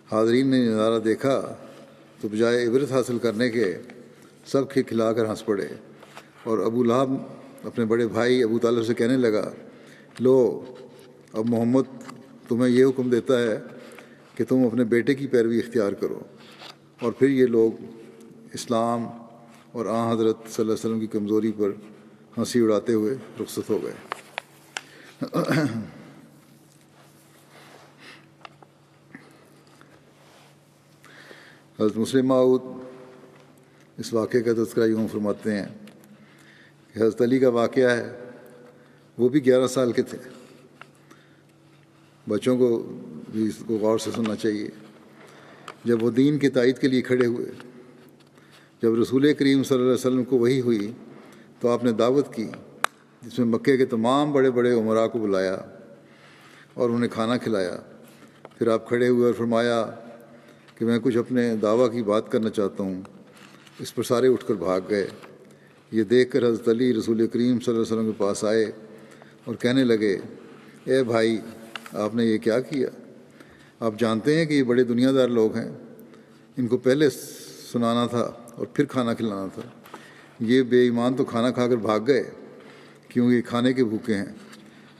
حاضرین نے نظارہ دیکھا تو بجائے عبرت حاصل کرنے کے سب کھلا کر ہنس پڑے، اور ابو لہب اپنے بڑے بھائی ابو طالب سے کہنے لگا، لو اب محمد تمہیں یہ حکم دیتا ہے کہ تم اپنے بیٹے کی پیروی اختیار کرو۔ اور پھر یہ لوگ اسلام اور حضرت صلی اللہ علیہ وسلم کی کمزوری پر ہنسی اڑاتے ہوئے رخصت ہو گئے۔ حضرت مسلم موعود اس واقعے کا تذکرہ یوں فرماتے ہیں کہ حضرت علی کا واقعہ ہے، وہ بھی 11 سال کے تھے۔ بچوں کو بھی اس کو غور سے سننا چاہیے۔ جب وہ دین کی تائید کے لیے کھڑے ہوئے، جب رسول کریم صلی اللہ علیہ وسلم کو وحی ہوئی تو آپ نے دعوت کی جس میں مکے کے تمام بڑے بڑے عمراء کو بلایا اور انہیں کھانا کھلایا۔ پھر آپ کھڑے ہوئے اور فرمایا کہ میں کچھ اپنے دعویٰ کی بات کرنا چاہتا ہوں۔ اس پر سارے اٹھ کر بھاگ گئے۔ یہ دیکھ کر حضرت علی رسول کریم صلی اللہ علیہ وسلم کے پاس آئے اور کہنے لگے، اے بھائی، آپ نے یہ کیا کیا؟ آپ جانتے ہیں کہ یہ بڑے دنیا دار لوگ ہیں، ان کو پہلے سنانا تھا اور پھر کھانا کھلانا تھا۔ یہ بے ایمان تو کھانا کھا کر بھاگ گئے کیونکہ یہ کھانے کے بھوکے ہیں۔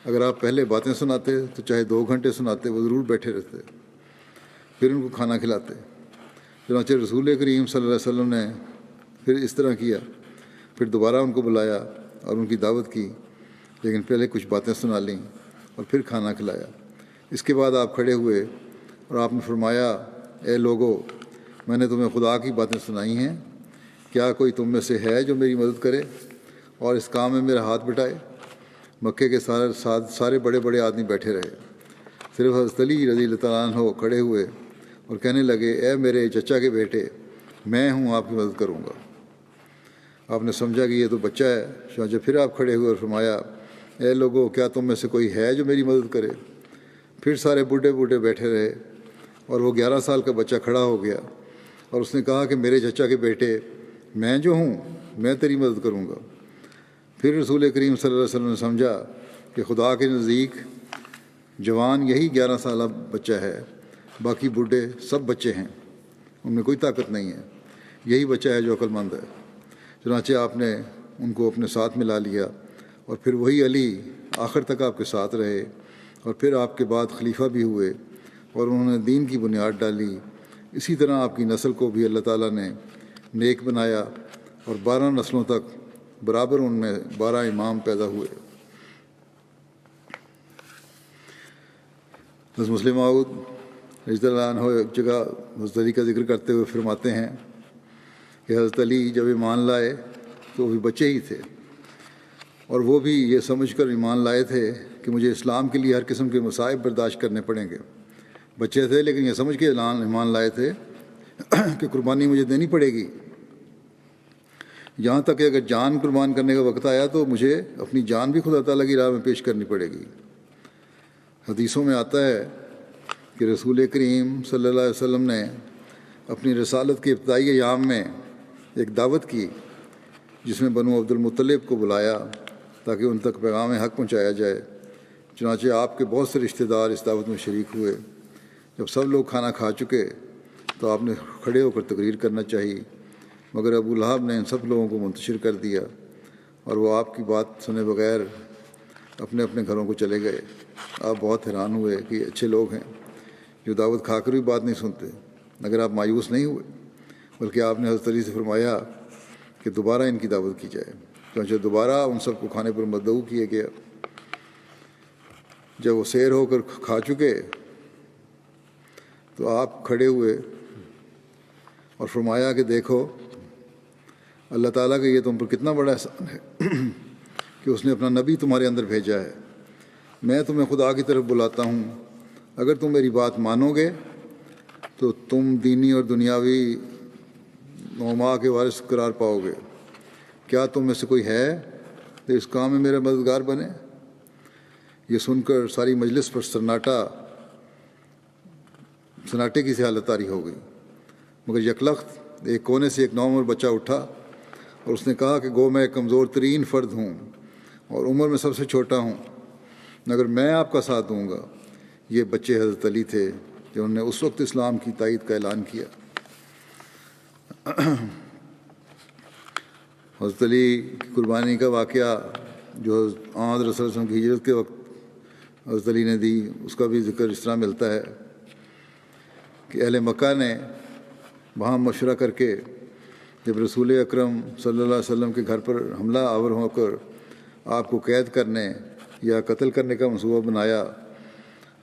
اگر آپ پہلے باتیں سناتے تو چاہے 2 گھنٹے سناتے، وہ ضرور بیٹھے رہتے، پھر ان کو کھانا کھلاتے۔ چنانچہ رسول کریم صلی اللہ علیہ وسلم نے پھر اس طرح کیا، پھر دوبارہ ان کو بلایا اور ان کی دعوت کی، لیکن پہلے کچھ باتیں سنا لیں اور پھر کھانا کھلایا۔ اس کے بعد آپ کھڑے ہوئے اور آپ نے فرمایا، اے لوگو، میں نے تمہیں خدا کی باتیں سنائی ہیں، کیا کوئی تم میں سے ہے جو میری مدد کرے اور اس کام میں میرا ہاتھ بٹائے؟ مکے کے سارے بڑے بڑے آدمی بیٹھے رہے، صرف حضرت علی رضی اللہ تعالیٰ عنہ کھڑے ہوئے اور کہنے لگے، اے میرے چچا کے بیٹے، میں ہوں، آپ کی مدد کروں گا۔ آپ نے سمجھا کہ یہ تو بچہ ہے، چنانچہ پھر آپ کھڑے ہوئے اور فرمایا، اے لوگو، کیا تم میں سے کوئی ہے جو میری مدد کرے؟ پھر سارے بوڑھے بوڑھے بیٹھے رہے اور وہ 11 سال کا بچہ کھڑا ہو گیا اور اس نے کہا کہ میرے چچا کے بیٹے، میں جو ہوں، میں تیری مدد کروں گا۔ پھر رسول کریم صلی اللہ علیہ وسلم نے سمجھا کہ خدا کے نزدیک جوان یہی 11 سالہ بچہ ہے، باقی بوڑھے سب بچے ہیں، ان میں کوئی طاقت نہیں ہے، یہی بچہ ہے جو عقل مند ہے۔ چنانچہ آپ نے ان کو اپنے ساتھ ملا لیا اور پھر وہی علی آخر تک آپ کے ساتھ رہے اور پھر آپ کے بعد خلیفہ بھی ہوئے اور انہوں نے دین کی بنیاد ڈالی۔ اسی طرح آپ کی نسل کو بھی اللہ تعالیٰ نے نیک بنایا اور 12 نسلوں تک برابر ان میں 12 امام پیدا ہوئے۔ حضرت مسلم موعود رضی اللہ عنہ ایک جگہ حضرت علی کا ذکر کرتے ہوئے فرماتے ہیں کہ حضرت علی جب ایمان لائے تو وہ بھی بچے ہی تھے، اور وہ بھی یہ سمجھ کر ایمان لائے تھے کہ مجھے اسلام کے لیے ہر قسم کے مصائب برداشت کرنے پڑیں گے۔ بچے تھے لیکن یہ سمجھ کے ایمان لائے تھے کہ قربانی مجھے دینی پڑے گی، یہاں تک کہ اگر جان قربان کرنے کا وقت آیا تو مجھے اپنی جان بھی خدا تعالیٰ کی راہ میں پیش کرنی پڑے گی۔ حدیثوں میں آتا ہے کہ رسول کریم صلی اللہ علیہ وسلم نے اپنی رسالت کے ابتدائی ایام میں ایک دعوت کی جس میں بنو عبد المطلب کو بلایا تاکہ ان تک پیغام حق پہنچایا جائے۔ چنانچہ آپ کے بہت سے رشتہ دار اس دعوت میں شریک ہوئے۔ جب سب لوگ کھانا کھا چکے تو آپ نے کھڑے ہو کر تقریر کرنا چاہی، مگر ابو لہب نے ان سب لوگوں کو منتشر کر دیا اور وہ آپ کی بات سنے بغیر اپنے اپنے گھروں کو چلے گئے۔ آپ بہت حیران ہوئے کہ یہ اچھے لوگ ہیں جو دعوت کھا کر بھی بات نہیں سنتے، مگر آپ مایوس نہیں ہوئے، بلکہ آپ نے حضرت علی سے فرمایا کہ دوبارہ ان کی دعوت کی جائے۔ چنانچہ دوبارہ ان سب کو کھانے پر مدعو کیا گیا۔ جب وہ سیر ہو کر کھا چکے تو آپ کھڑے ہوئے اور فرمایا کہ دیکھو اللہ تعالیٰ کا یہ تم پر کتنا بڑا احسان ہے کہ اس نے اپنا نبی تمہارے اندر بھیجا ہے۔ میں تمہیں خدا کی طرف بلاتا ہوں، اگر تم میری بات مانو گے تو تم دینی اور دنیاوی نعما کے وارث قرار پاؤ گے۔ کیا تم میں سے کوئی ہے تو اس کام میں میرا مددگار بنے؟ یہ سن کر ساری مجلس پر سناٹے کی سی حالت طاری ہو گئی، مگر یکلخت ایک کونے سے ایک نوعمر بچہ اٹھا اور اس نے کہا کہ گو میں ایک کمزور ترین فرد ہوں اور عمر میں سب سے چھوٹا ہوں، مگر میں آپ کا ساتھ دوں گا۔ یہ بچے حضرت علی تھے جنہوں نے اس وقت اسلام کی تائید کا اعلان کیا۔ حضرت علی کی قربانی کا واقعہ جو حضرت صلی اللہ علیہ وسلم کی ہجرت کے وقت حضرت علی نے دی، اس کا بھی ذکر اس طرح ملتا ہے کہ اہل مکہ نے وہاں مشورہ کر کے جب رسول اکرم صلی اللہ علیہ وسلم کے گھر پر حملہ آور ہو کر آپ کو قید کرنے یا قتل کرنے کا منصوبہ بنایا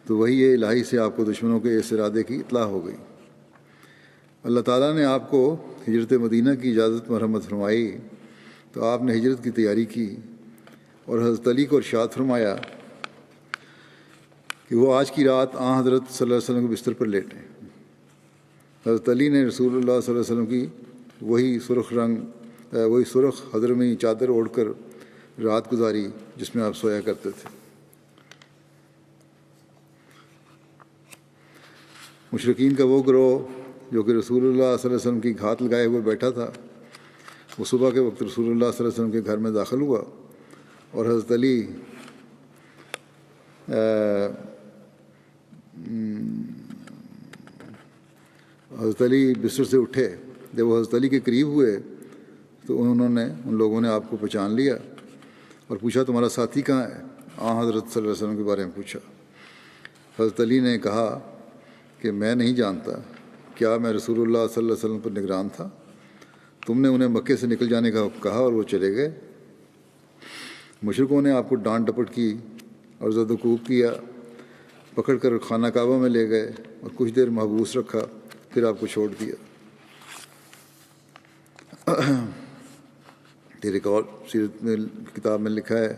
تو وہی الہی سے آپ کو دشمنوں کے اس ارادے کی اطلاع ہو گئی۔ اللہ تعالیٰ نے آپ کو ہجرت مدینہ کی اجازت مرحمت فرمائی تو آپ نے ہجرت کی تیاری کی اور حضرت علی کو ارشاد فرمایا کہ وہ آج کی رات حضرت صلی اللہ علیہ وسلم کے بستر پر لیٹیں۔ حضرت علی نے رسول اللہ صلی اللہ علیہ وسلم کی وہی سرخ حضرمی چادر اوڑھ کر رات گزاری جس میں آپ سویا کرتے تھے۔ مشرکین کا وہ گروہ جو کہ رسول اللہ صلی اللہ علیہ وسلم کی گھات لگائے ہوئے بیٹھا تھا، وہ صبح کے وقت رسول اللہ صلی اللہ علیہ وسلم کے گھر میں داخل ہوا اور حضرت علی بستر سے اٹھے۔ جب وہ حضرت علی کے قریب ہوئے تو ان لوگوں نے آپ کو پہچان لیا اور پوچھا تمہارا ساتھی کہاں ہے؟ حضرت صلی اللہ علیہ وسلم کے بارے میں پوچھا۔ حضرت علی نے کہا کہ میں نہیں جانتا، کیا میں رسول اللہ صلی اللہ علیہ وسلم پر نگران تھا؟ تم نے انہیں مکے سے نکل جانے کا کہا اور وہ چلے گئے۔ مشرکوں نے آپ کو ڈانٹ ڈپٹ کی اور زد و کوب کیا، پکڑ کر خانہ کعبہ میں لے گئے اور کچھ دیر محبوس رکھا، پھر آپ کو چھوڑ دیا۔ یہ ایک اور سیرت میں کتاب میں لکھا ہے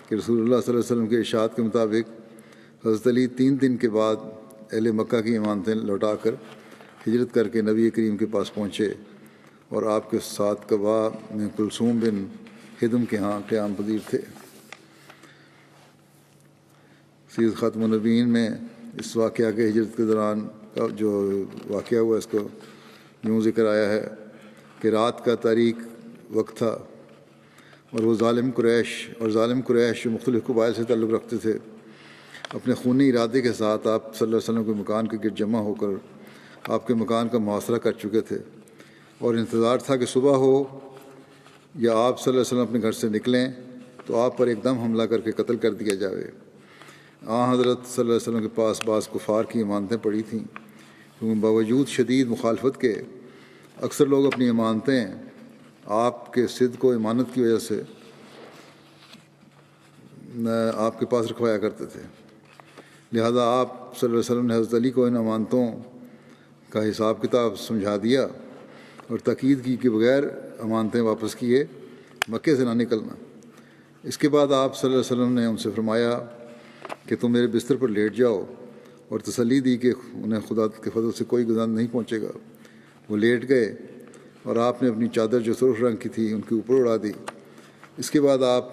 کہ رسول اللہ صلی اللہ علیہ وسلم کے ارشاد کے مطابق حضرت علی 3 دن کے بعد اہل مکہ کی امانتیں لوٹا کر ہجرت کر کے نبی کریم کے پاس پہنچے اور آپ کے ساتھ قبا میں کلثوم بن ہدم کے ہاں قیام پذیر تھے۔ سیرت خاتم النبیین میں اس واقعہ کے ہجرت کے دوران کا جو واقعہ ہوا اس کو یوں ذکر آیا ہے کہ رات کا تاریک وقت تھا اور وہ ظالم قریش جو مختلف قبائل سے تعلق رکھتے تھے اپنے خونی ارادے کے ساتھ آپ صلی اللہ علیہ وسلم کے مکان کے گرد جمع ہو کر آپ کے مکان کا محاصرہ کر چکے تھے اور انتظار تھا کہ صبح ہو یا آپ صلی اللہ علیہ وسلم اپنے گھر سے نکلیں تو آپ پر ایک دم حملہ کر کے قتل کر دیا جاوے۔ حضرت صلی اللہ علیہ وسلم کے پاس بعض کفار کی امانتیں پڑی تھیں کیونکہ باوجود شدید مخالفت کے اکثر لوگ اپنی امانتیں آپ کے صدق و امانت کی وجہ سے آپ کے پاس رکھوایا کرتے تھے، لہذا آپ صلی اللہ علیہ وسلم نے حضرت علی کو ان امانتوں کا حساب کتاب سمجھا دیا اور تاکید کی کہ بغیر امانتیں واپس کیے مکے سے نہ نکلنا۔ اس کے بعد آپ صلی اللہ علیہ وسلم نے ان سے فرمایا کہ تم میرے بستر پر لیٹ جاؤ اور تسلی دی کہ انہیں خدا کے فضل سے کوئی گزر نہیں پہنچے گا۔ وہ لیٹ گئے اور آپ نے اپنی چادر جو سرخ رنگ کی تھی ان کے اوپر اڑا دی۔ اس کے بعد آپ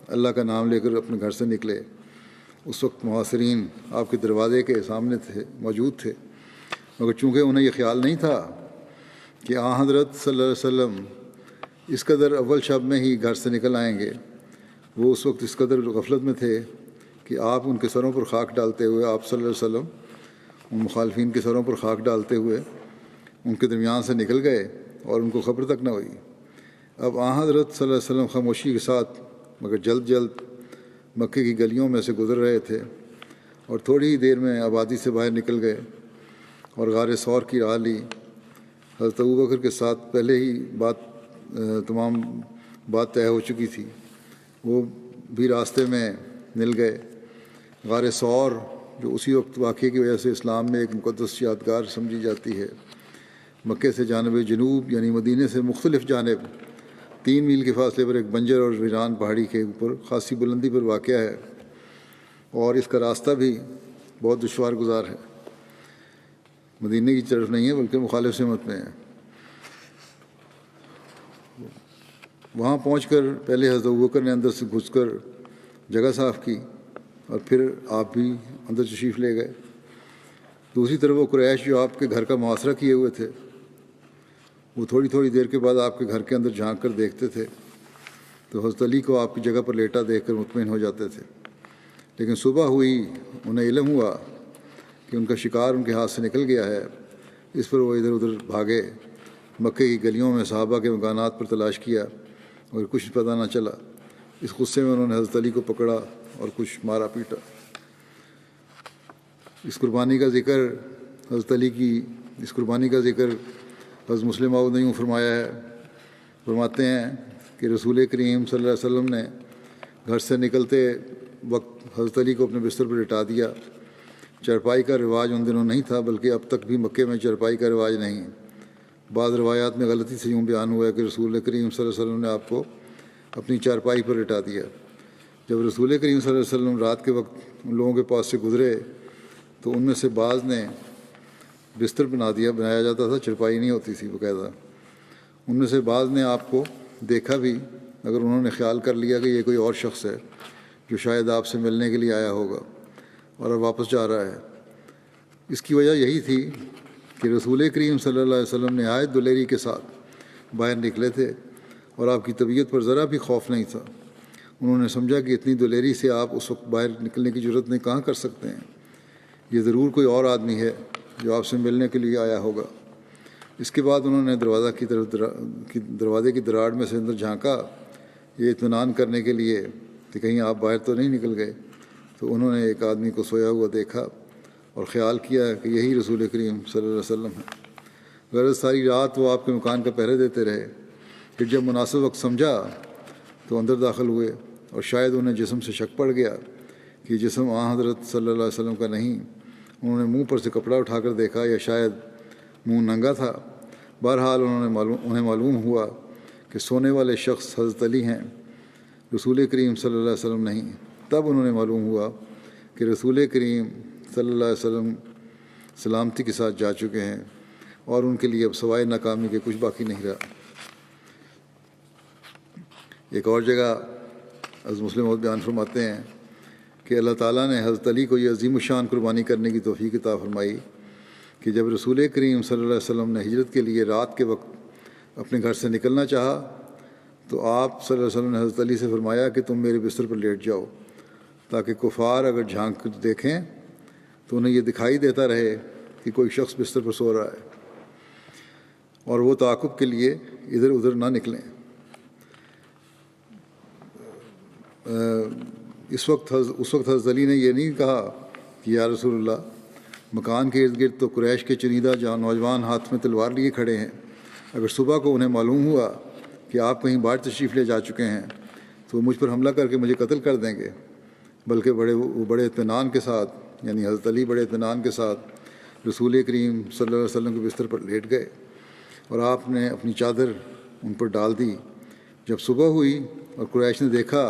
اللہ کا نام لے کر اپنے گھر سے نکلے۔ اس وقت محاصرین آپ کے دروازے کے سامنے موجود تھے، مگر چونکہ انہیں یہ خیال نہیں تھا کہ حضرت صلی اللہ علیہ وسلم اس قدر اول شب میں ہی گھر سے نکل آئیں گے، وہ اس وقت اس قدر غفلت میں تھے کہ آپ ان کے سروں پر خاک ڈالتے ہوئے آپ صلی اللہ علیہ وسلم ان مخالفین کے سروں پر خاک ڈالتے ہوئے ان کے درمیان سے نکل گئے اور ان کو خبر تک نہ ہوئی۔ اب حضرت صلی اللہ علیہ وسلم خاموشی کے ساتھ مگر جلد مکے کی گلیوں میں سے گزر رہے تھے اور تھوڑی ہی دیر میں آبادی سے باہر نکل گئے اور غار ثور کی راہ لی۔ حضرت ابوبکر کے ساتھ پہلے ہی تمام بات طے ہو چکی تھی، وہ بھی راستے میں مل گئے۔ غار ثور جو اسی وقت واقعے کی وجہ سے اسلام میں ایک مقدس یادگار سمجھی جاتی ہے، مکے سے جانب جنوب یعنی مدینے سے مختلف جانب 3 میل کے فاصلے پر ایک بنجر اور ویران پہاڑی کے اوپر خاصی بلندی پر واقع ہے اور اس کا راستہ بھی بہت دشوار گزار ہے، مدینے کی طرف نہیں ہے بلکہ مخالف سمت میں ہے۔ وہاں پہنچ کر پہلے حضرت ابوبکر نے اندر سے گھس کر جگہ صاف کی اور پھر آپ بھی اندر تشریف لے گئے۔ دوسری طرف وہ قریش جو آپ کے گھر کا محاصرہ کیے ہوئے تھے وہ تھوڑی دیر کے بعد آپ کے گھر کے اندر جھانک کر دیکھتے تھے تو حضرت علی کو آپ کی جگہ پر لیٹا دیکھ کر مطمئن ہو جاتے تھے، لیکن صبح ہوئی انہیں علم ہوا کہ ان کا شکار ان کے ہاتھ سے نکل گیا ہے۔ اس پر وہ ادھر ادھر بھاگے، مکے کی گلیوں میں صحابہ کے مکانات پر تلاش کیا اور کچھ پتہ نہ چلا۔ اس غصے میں انہوں نے حضرت علی کو پکڑا اور کچھ مارا پیٹا۔ اس قربانی کا ذکر حضرت مسلم موعود نے یوں فرمایا ہے، فرماتے ہیں کہ رسول کریم صلی اللہ علیہ وسلم نے گھر سے نکلتے وقت حضرت علی کو اپنے بستر پر لٹا دیا۔ چرپائی کا رواج ان دنوں نہیں تھا، بلکہ اب تک بھی مکے میں چرپائی کا رواج نہیں۔ بعض روایات میں غلطی سے یوں بیان ہوا ہے کہ رسول کریم صلی اللہ علیہ وسلم نے آپ کو اپنی چارپائی پر لٹا دیا۔ جب رسول کریم صلی اللہ علیہ وسلم رات کے وقت ان لوگوں کے پاس سے گزرے تو ان میں سے بعض نے بستر بنایا جاتا تھا، چرپائی نہیں ہوتی تھی باقاعدہ۔ ان میں سے بعض نے آپ کو دیکھا بھی، مگر انہوں نے خیال کر لیا کہ یہ کوئی اور شخص ہے جو شاید آپ سے ملنے کے لیے آیا ہوگا اور اب واپس جا رہا ہے۔ اس کی وجہ یہی تھی کہ رسول کریم صلی اللہ علیہ وسلم نہایت دلیری کے ساتھ باہر نکلے تھے اور آپ کی طبیعت پر ذرا بھی خوف نہیں تھا۔ انہوں نے سمجھا کہ اتنی دلیری سے آپ اس وقت باہر نکلنے کی جرت نہیں کہاں کر سکتے ہیں، یہ ضرور کوئی اور آدمی ہے جو آپ سے ملنے کے لیے آیا ہوگا۔ اس کے بعد انہوں نے دروازے کی دراڑ میں سے اندر جھانکا، یہ اطمینان کرنے کے لیے کہ کہیں آپ باہر تو نہیں نکل گئے، تو انہوں نے ایک آدمی کو سویا ہوا دیکھا اور خیال کیا کہ یہی رسول کریم صلی اللہ علیہ وسلم ہے۔ غرض ساری رات وہ آپ کے مکان کا پہرے دیتے رہے، پھر جب مناسب وقت سمجھا تو اندر داخل ہوئے اور شاید انہیں جسم سے شک پڑ گیا کہ جسم حضرت صلی اللہ علیہ وسلم کا نہیں۔ انہوں نے منہ پر سے کپڑا اٹھا کر دیکھا یا شاید منہ ننگا تھا۔ بہرحال انہیں معلوم ہوا کہ سونے والے شخص حضرت علی ہیں، رسول کریم صلی اللہ علیہ وسلم نہیں۔ تب انہوں نے معلوم ہوا کہ رسول کریم صلی اللہ علیہ وسلم سلامتی کے ساتھ جا چکے ہیں اور ان کے لیے اب سوائے ناکامی کے کچھ باقی نہیں رہا۔ ایک اور جگہ حضرت مسلم موعود بیان فرماتے ہیں کہ اللہ تعالیٰ نے حضرت علی کو یہ عظیم الشان قربانی کرنے کی توفیق عطا فرمائی کہ جب رسول کریم صلی اللہ علیہ وسلم نے ہجرت کے لیے رات کے وقت اپنے گھر سے نکلنا چاہا تو آپ صلی اللہ علیہ وسلم نے حضرت علی سے فرمایا کہ تم میرے بستر پر لیٹ جاؤ تاکہ کفار اگر جھانک کر دیکھیں تو انہیں یہ دکھائی دیتا رہے کہ کوئی شخص بستر پر سو رہا ہے اور وہ تعاقب کے لیے ادھر ادھر نہ نکلیں۔ اس وقت حضرت علی نے یہ نہیں کہا کہ یا رسول اللہ، مکان کے ارد گرد تو قریش کے چنیدہ نوجوان ہاتھ میں تلوار لیے کھڑے ہیں، اگر صبح کو انہیں معلوم ہوا کہ آپ کہیں باہر تشریف لے جا چکے ہیں تو وہ مجھ پر حملہ کر کے مجھے قتل کر دیں گے۔ بلکہ بڑے اطمینان کے ساتھ، یعنی حضرت علی بڑے اطمینان کے ساتھ رسول کریم صلی اللہ علیہ وسلم کے بستر پر لیٹ گئے اور آپ نے اپنی چادر ان پر ڈال دی۔ جب صبح ہوئی اور قریش نے دیکھا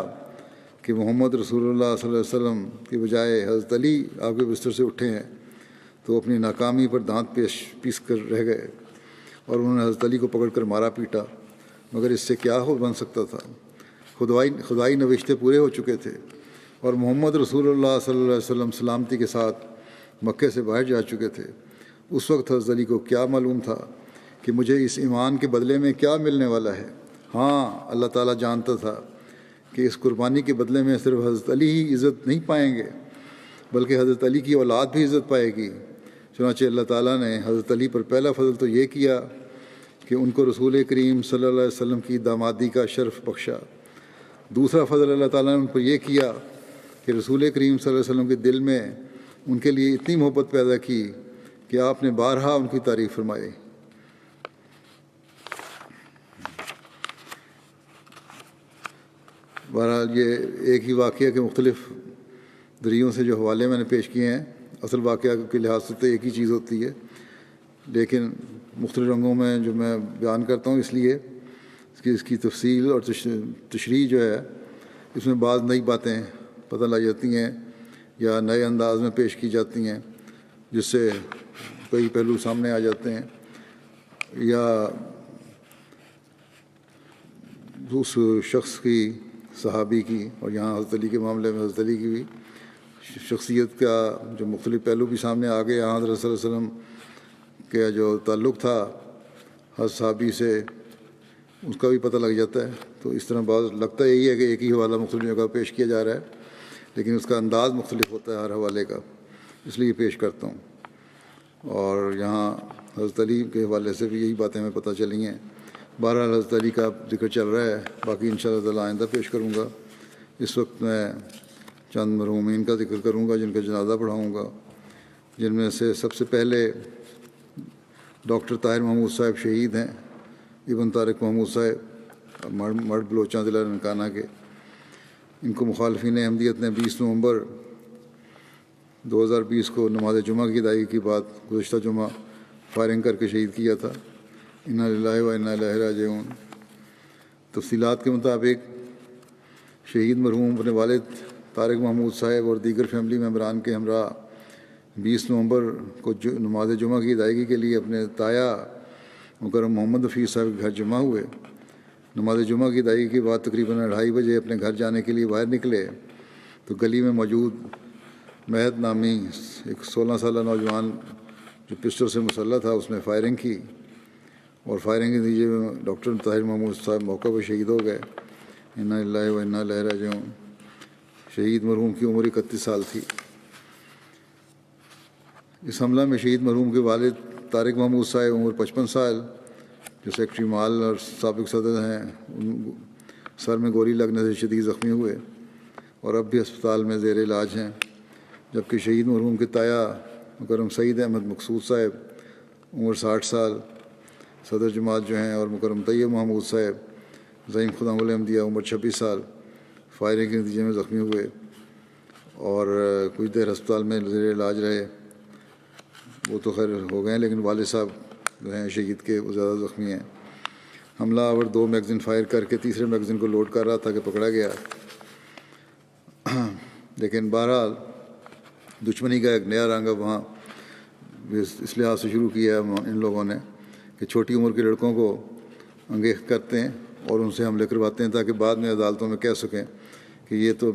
کہ محمد رسول اللہ صلی اللہ علیہ وسلم کے بجائے حضرت علی آپ کے بستر سے اٹھے ہیں تو اپنی ناکامی پر دانت پیس کر رہ گئے اور انہوں نے حضرت علی کو پکڑ کر مارا پیٹا، مگر اس سے کیا بن سکتا تھا؟ خدائی نوشتے پورے ہو چکے تھے اور محمد رسول اللہ صلی اللہ علیہ وسلم سلامتی کے ساتھ مکے سے باہر جا چکے تھے۔ اس وقت حضرت علی کو کیا معلوم تھا کہ مجھے اس ایمان کے بدلے میں کیا ملنے والا ہے؟ ہاں، اللہ تعالیٰ جانتا تھا کہ اس قربانی کے بدلے میں صرف حضرت علی ہی عزت نہیں پائیں گے بلکہ حضرت علی کی اولاد بھی عزت پائے گی۔ چنانچہ اللہ تعالیٰ نے حضرت علی پر پہلا فضل تو یہ کیا کہ ان کو رسول کریم صلی اللہ علیہ وسلم کی دامادی کا شرف بخشا۔ دوسرا فضل اللہ تعالیٰ نے ان پر یہ کیا کہ رسول کریم صلی اللہ علیہ وسلم کے دل میں ان کے لیے اتنی محبت پیدا کی کہ آپ نے بارہا ان کی تعریف فرمائی۔ بہرحال یہ ایک ہی واقعہ کے مختلف ذریعوں سے جو حوالے میں نے پیش کیے ہیں، اصل واقعہ کے لحاظ سے تو ایک ہی چیز ہوتی ہے، لیکن مختلف رنگوں میں جو میں بیان کرتا ہوں اس لیے کہ اس کی تفصیل اور تشریح جو ہے اس میں بعض نئی باتیں پتہ لگ جاتی ہیں یا نئے انداز میں پیش کی جاتی ہیں جس سے کئی پہلو سامنے آ جاتے ہیں، یا اس شخص کی، صحابی کی، اور یہاں حضرت علی کے معاملے میں حضرت علی کی بھی شخصیت کا جو مختلف پہلو بھی سامنے آ گئے۔ یہاں حضرت صلی اللہ علیہ وسلم کا جو تعلق تھا حضرت صحابی سے اس کا بھی پتہ لگ جاتا ہے۔ تو اس طرح بعض لگتا یہی ہے کہ ایک ہی حوالہ مختلف جگہ پیش کیا جا رہا ہے، لیکن اس کا انداز مختلف ہوتا ہے ہر حوالے کا، اس لیے پیش کرتا ہوں۔ اور یہاں حضرت علی کے حوالے سے بھی یہی باتیں ہمیں پتہ چلی ہیں۔ بہرحال حضرت علی کا ذکر چل رہا ہے، باقی انشاءاللہ تعالیٰ آئندہ پیش کروں گا۔ اس وقت میں چند مرحومین کا ذکر کروں گا جن کا جنازہ پڑھاؤں گا، جن میں سے سب سے پہلے ڈاکٹر طاہر محمود صاحب شہید ہیں، ابن طارق محمود صاحب، مرد بلوچاں ضلع ننکانہ کے۔ ان کو مخالفین احمدیت نے 20 نومبر 2020 کو نماز جمعہ کی ادائیگی کے بعد گزشتہ جمعہ فائرنگ کر کے شہید کیا تھا۔ انا للہ و انا الیہ راجعون۔ تفصیلات کے مطابق شہید مرحوم اپنے والد طارق محمود صاحب اور دیگر فیملی ممبران کے ہمراہ 20 نومبر کو نماز جمعہ کی ادائیگی کے لیے اپنے تایا مکرم محمد حفیظ صاحب کے گھر جمع ہوئے۔ نماز جمعہ کی ادائیگی کے بعد تقریباً 2:30 بجے اپنے گھر جانے کے لیے باہر نکلے تو گلی میں موجود مہد نامی ایک 16 سالہ نوجوان جو پسٹل سے مسلح تھا اس نے فائرنگ کی، اور فائرنگ کے نتیجے میں ڈاکٹر طاہر محمود صاحب موقع پر شہید ہو گئے۔ انا للہ و انا الیہ راجعون۔ شہید مرحوم کی عمر 31 سال تھی۔ اس حملہ میں شہید مرحوم کے والد طارق محمود صاحب عمر 55 سال جو سیکٹری مال اور سابق صدر ہیں، ان سر میں گولی لگنے سے شدید زخمی ہوئے اور اب بھی ہسپتال میں زیر علاج ہیں، جبکہ شہید مرحوم کے تایا مکرم سعید احمد مقصود صاحب عمر 60 سال صدر جماعت جو ہیں، اور مکرم طیب محمود صاحب زعیم خدام الاحمدیہ عمر 26 سال فائرنگ کے نتیجے میں زخمی ہوئے اور کچھ دیر ہسپتال میں زیر علاج رہے۔ وہ تو خیر ہو گئے ہیں، لیکن والد صاحب جو ہیں شہید کے وہ زیادہ زخمی ہیں۔ حملہ آور 2 میگزین فائر کر کے تیسرے میگزین کو لوڈ کر رہا تھا کہ پکڑا گیا. لیکن بہرحال دشمنی کا ایک نیا رنگ اب وہاں اس لحاظ سے شروع کیا ہے ان لوگوں نے کہ چھوٹی عمر کے لڑکوں کو انگیخت کرتے ہیں اور ان سے حملے کرواتے ہیں تاکہ بعد میں عدالتوں میں کہہ سکیں کہ یہ تو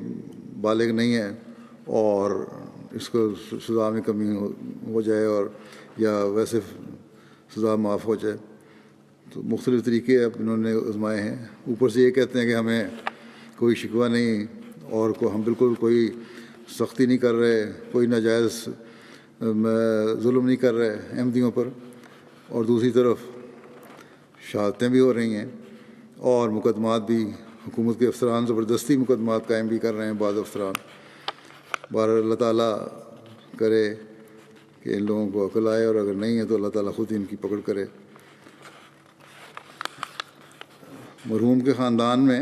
بالغ نہیں ہے اور اس کو سزا میں کمی ہو جائے اور یا ویسے سزا معاف ہو جائے. تو مختلف طریقے اب انہوں نے آزمائے ہیں. اوپر سے یہ کہتے ہیں کہ ہمیں کوئی شکوہ نہیں اور ہم بالکل کوئی سختی نہیں کر رہے, کوئی ناجائز ظلم نہیں کر رہے احمدیوں پر, اور دوسری طرف شہادتیں بھی ہو رہی ہیں اور مقدمات بھی حکومت کے افسران زبردستی مقدمات قائم بھی کر رہے ہیں بعض افسران. بہرحال اللہ تعالیٰ کرے کہ ان لوگوں کو عقل آئے, اور اگر نہیں ہے تو اللہ تعالیٰ خود ہی ان کی پکڑ کرے. مرحوم کے خاندان میں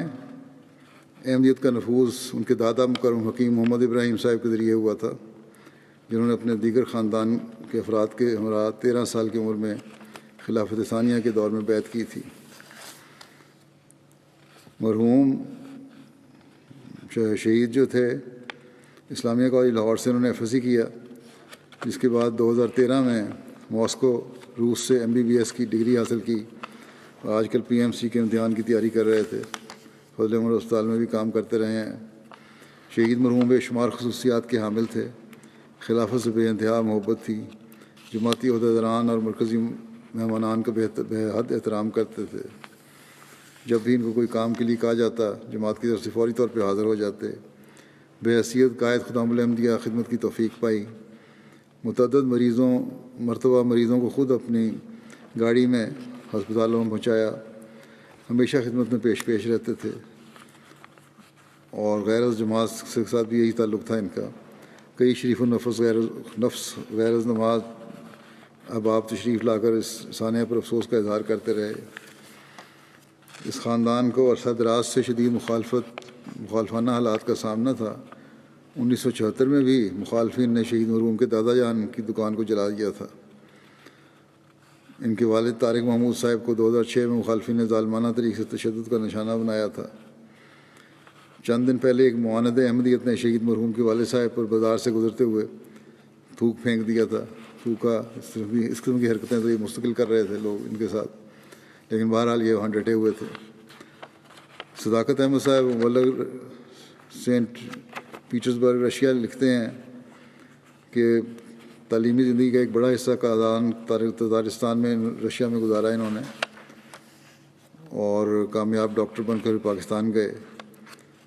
احمدیت کا نفوذ ان کے دادا مکرم حکیم محمد ابراہیم صاحب کے ذریعے ہوا تھا, جنہوں نے اپنے دیگر خاندان کے افراد کے ہمراہ 13 سال کی عمر میں خلافت ثانیہ کے دور میں بیعت کی تھی. مرحوم شہید جو تھے اسلامیہ کالج لاہور سے, انہوں نے ایف ایس سی کیا, جس کے بعد 2013 میں ماسکو روس سے MBBS کی ڈگری حاصل کی. آج کل PMC کے امتحان کی تیاری کر رہے تھے. فضل عمر اسپتال میں بھی کام کرتے رہے ہیں. شہید مرحوم بے شمار خصوصیات کے حامل تھے. خلافت سے بے انتہا محبت تھی. جماعتی عہدیداران اور مرکزی مہمانان کا بے حد احترام کرتے تھے. جب بھی ان کو کوئی کام کے لیے کہا جاتا جماعت کی طرف سے فوری طور پہ حاضر ہو جاتے. بے حیثیت قائد خدام الاحمدیہ خدمت کی توفیق پائی. متعدد مرتبہ مریضوں کو خود اپنی گاڑی میں ہسپتالوں میں پہنچایا. ہمیشہ خدمت میں پیش رہتے تھے, اور غیر از جماعت کے ساتھ بھی یہی تعلق تھا ان کا. کئی شریف النفس غیر از نماز احباب تشریف لا کر اس سانحہ پر افسوس کا اظہار کرتے رہے. اس خاندان کو عرصہ دراز سے شدید مخالفانہ حالات کا سامنا تھا. 1974 میں بھی مخالفین نے شہید مرحوم کے دادا جان کی دکان کو جلا دیا تھا. ان کے والد طارق محمود صاحب کو 2006 میں مخالفین نے ظالمانہ طریقے سے تشدد کا نشانہ بنایا تھا. چند دن پہلے ایک معاند احمدیت نے شہید مرحوم کے والد صاحب پر بازار سے گزرتے ہوئے تھوک پھینک دیا تھا. تھوکا اس قسم کی حرکتیں تو یہ مستقل کر رہے تھے لوگ ان کے ساتھ, لیکن بہرحال یہ وہاں ڈٹے ہوئے تھے. صداقت احمد صاحب مبلغ سینٹ پیٹرزبرگ رشیا لکھتے ہیں کہ تعلیمی زندگی کا ایک بڑا حصہ تزارستان میں رشیا میں گزارا انہوں نے, اور کامیاب ڈاکٹر بن کر پاکستان گئے.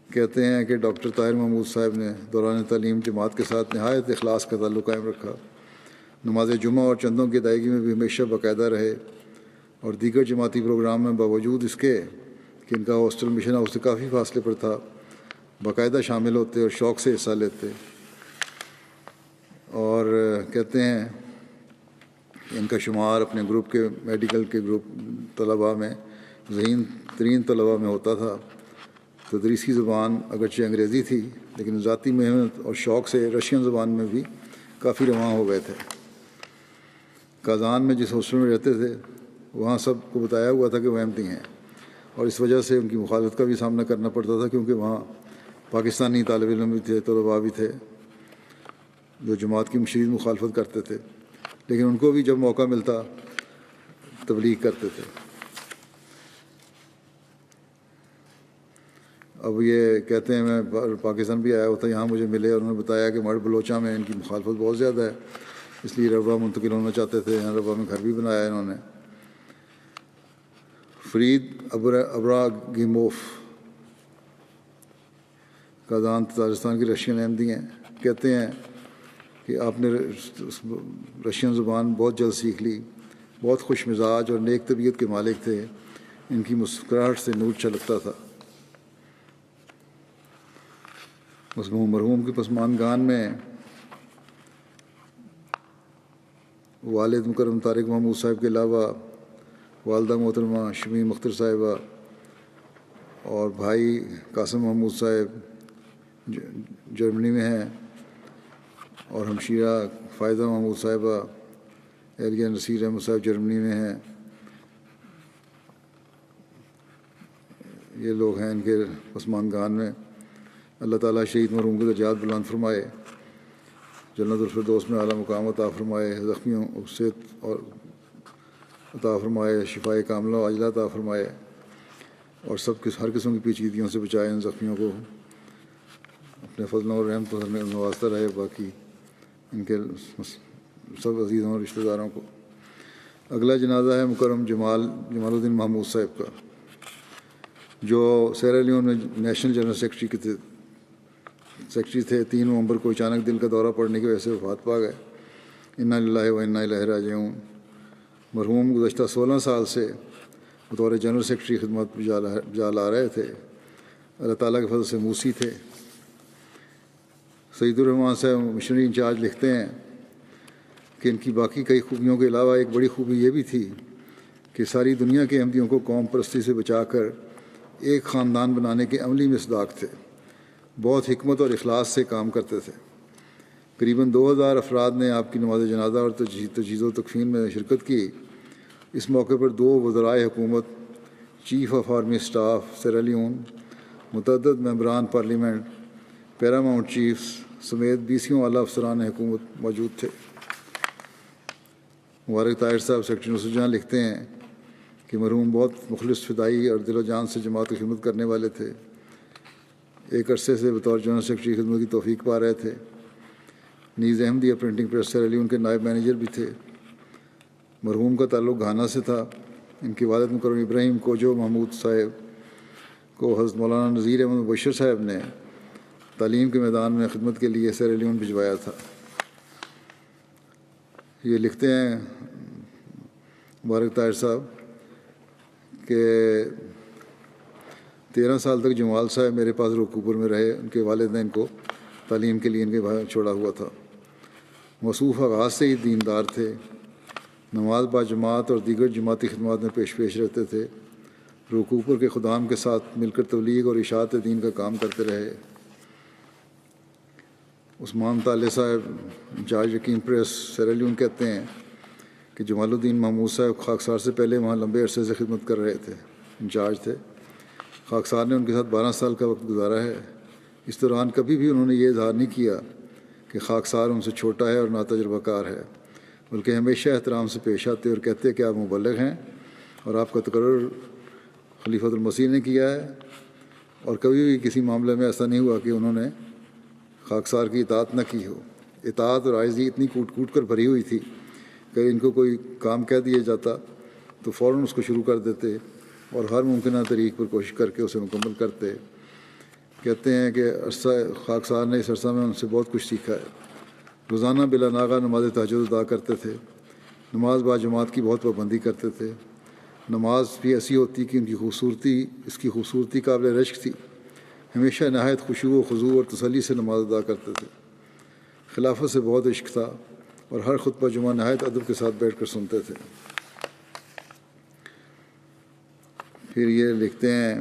کہتے ہیں کہ ڈاکٹر طاہر محمود صاحب نے دوران تعلیم جماعت کے ساتھ نہایت اخلاص کا تعلق قائم رکھا. نماز جمعہ اور چندوں کی ادائیگی میں بھی ہمیشہ باقاعدہ رہے, اور دیگر جماعتی پروگرام میں باوجود اس کے کہ ان کا ہاسٹل مشن ہاؤس سے کافی فاصلے پر تھا باقاعدہ شامل ہوتے اور شوق سے حصہ لیتے. اور کہتے ہیں کہ ان کا شمار اپنے گروپ کے میڈیکل کے گروپ طلباء میں ذہین ترین طلباء میں ہوتا تھا. تدریسی زبان اگرچہ انگریزی تھی, لیکن ذاتی محنت اور شوق سے رشین زبان میں بھی کافی رواں ہو گئے تھے. کازان میں جس ہاسٹل میں رہتے تھے وہاں سب کو بتایا ہوا تھا کہ وہ احمدی ہیں, اور اس وجہ سے ان کی مخالفت کا بھی سامنا کرنا پڑتا تھا, کیونکہ وہاں پاکستانی طالب علم بھی تھے, طلباء بھی تھے جو جماعت کی شدید مخالفت کرتے تھے, لیکن ان کو بھی جب موقع ملتا تبلیغ کرتے تھے. اب یہ کہتے ہیں میں پاکستان بھی آیا ہوتا, یہاں مجھے ملے اور انہوں نے بتایا کہ مڑ بلوچہ میں ان کی مخالفت بہت زیادہ ہے, اس لیے ربا منتقل ہونا چاہتے تھے. یہاں ربا میں گھر بھی بنایا انہوں نے. فرید ابراگیموف کازان تاجکستان کی رشین احمدی ہیں. کہتے ہیں کہ آپ نے رشین زبان بہت جلد سیکھ لی. بہت خوش مزاج اور نیک طبیعت کے مالک تھے. ان کی مسکراہٹ سے نور چھلکتا تھا. مرحوم کے پسماندگان میں والد مکرم طارق محمود صاحب کے علاوہ والدہ محترمہ شمیم اختر صاحبہ اور بھائی قاسم محمود صاحب جرمنی میں ہیں, اور ہمشیرہ فائدہ محمود صاحبہ ایلیا نصیر احمد صاحب جرمنی میں ہیں. یہ لوگ ہیں، ان کے پسماندگان میں اللہ تعالیٰ شہید مرحوم کے درجات بلند فرمائے، جنت الفردوس میں اعلیٰ مقام عطا فرمائے، زخمیوں کو صحت اور عطا فرمائے، شفائے کاملہ و عاجلہ عطا فرمائے، اور ہر قسم کی پیچیدگیوں سے بچائے، ان زخمیوں کو اپنے فضلوں اور رحمتوں سے نوازتا رہے، باقی ان کے سب عزیزوں اور رشتہ داروں کو۔ اگلا جنازہ ہے مکرم جمال الدین محمود صاحب کا، جو سیرا لیون میں نیشنل جنرل سیکرٹری تھے۔ 3 نومبر کو اچانک دل کا دورہ پڑنے کی وجہ سے وفات پا گئے۔ انا للہ و انا الیہ راجعون۔ مرحوم گزشتہ 16 سال سے بطور جنرل سیکرٹری خدمت بجا لا رہے تھے۔ اللہ تعالیٰ کے فضل سے موسی تھے۔ سعید الرحمان صاحب مشنری انچارج لکھتے ہیں کہ ان کی باقی کئی خوبیوں کے علاوہ ایک بڑی خوبی یہ بھی تھی کہ ساری دنیا کے احمدیوں کو قوم پرستی سے بچا کر ایک خاندان بنانے کے عملی مصداق تھے۔ بہت حکمت اور اخلاص سے کام کرتے تھے۔ قریباً 2000 افراد نے آپ کی نماز جنازہ اور تجہیز و تکفین میں شرکت کی۔ اس موقع پر 2 وزرائے حکومت، chief of army staff Sierra Leone, متعدد ممبران پارلیمنٹ، پیراماؤنٹ چیفز سمیت 20 اعلیٰ افسران حکومت موجود تھے۔ مبارک طاہر صاحب سیکرٹری نصرت جہاں لکھتے ہیں کہ مرحوم بہت مخلص، فدائی اور دل و جان سے جماعت کی خدمت کرنے والے تھے۔ ایک عرصے سے بطور جنرل سیکرٹری خدمت کی توفیق پا رہے تھے۔ نیز احمدیہ پرنٹنگ پریس سیرا لیون کے نائب مینیجر بھی تھے۔ مرحوم کا تعلق گھانا سے تھا۔ ان کے والد مکرم ابراہیم کوجو محمود صاحب کو حضرت مولانا نذیر احمد مبشر صاحب نے تعلیم کے میدان میں خدمت کے لیے سیرا لیون بھجوایا تھا۔ یہ لکھتے ہیں مبارک طاہر صاحب کہ 13 سال تک جمال صاحب میرے پاس روکوپور میں رہے۔ ان کے والد نے ان کو تعلیم کے لیے ان کے باہر چھوڑا ہوا تھا۔ موصوف آغاز سے ہی دیندار تھے۔ نماز با جماعت اور دیگر جماعتی خدمات میں پیش رہتے تھے۔ روکوپور کے خدام کے ساتھ مل کر تبلیغ اور اشاعت دین کا کام کرتے رہے۔ عثمان طالع صاحب انچارج یقین پریس سیرا لیون کہتے ہیں کہ جمال الدین محمود صاحب خاکسار سے پہلے وہاں لمبے عرصے سے خدمت کر رہے تھے، انچارج تھے۔ خاکسار نے ان کے ساتھ 12 سال کا وقت گزارا ہے۔ اس دوران کبھی بھی انہوں نے یہ اظہار نہیں کیا کہ خاکسار ان سے چھوٹا ہے اور ناتجربہ کار ہے، بلکہ ہمیشہ احترام سے پیش آتے اور کہتے کہ آپ مبلغ ہیں اور آپ کا تقرر خلیفۃ المسیح نے کیا ہے، اور کبھی بھی کسی معاملے میں ایسا نہیں ہوا کہ انہوں نے خاکسار کی اطاعت نہ کی ہو۔ اطاعت اور عاجزی اتنی کوٹ کر بھری ہوئی تھی کہ ان کو کوئی کام کہہ دیا جاتا تو فوراً اس کو شروع کر دیتے اور ہر ممکنہ طریق پر کوشش کر کے اسے مکمل کرتے۔ کہتے ہیں کہ خاکسار نے اس عرصہ میں ان سے بہت کچھ سیکھا ہے۔ روزانہ بلا ناغہ نماز تہجد ادا کرتے تھے۔ نماز با جماعت کی بہت پابندی کرتے تھے۔ نماز بھی ایسی ہوتی کہ اس کی خوبصورتی قابل رشک تھی۔ ہمیشہ نہایت خشوع و خضوع اور تسلی سے نماز ادا کرتے تھے۔ خلافت سے بہت عشق تھا اور ہر خطبہ جمعہ نہایت ادب کے ساتھ بیٹھ کر سنتے تھے۔ پھر یہ لکھتے ہیں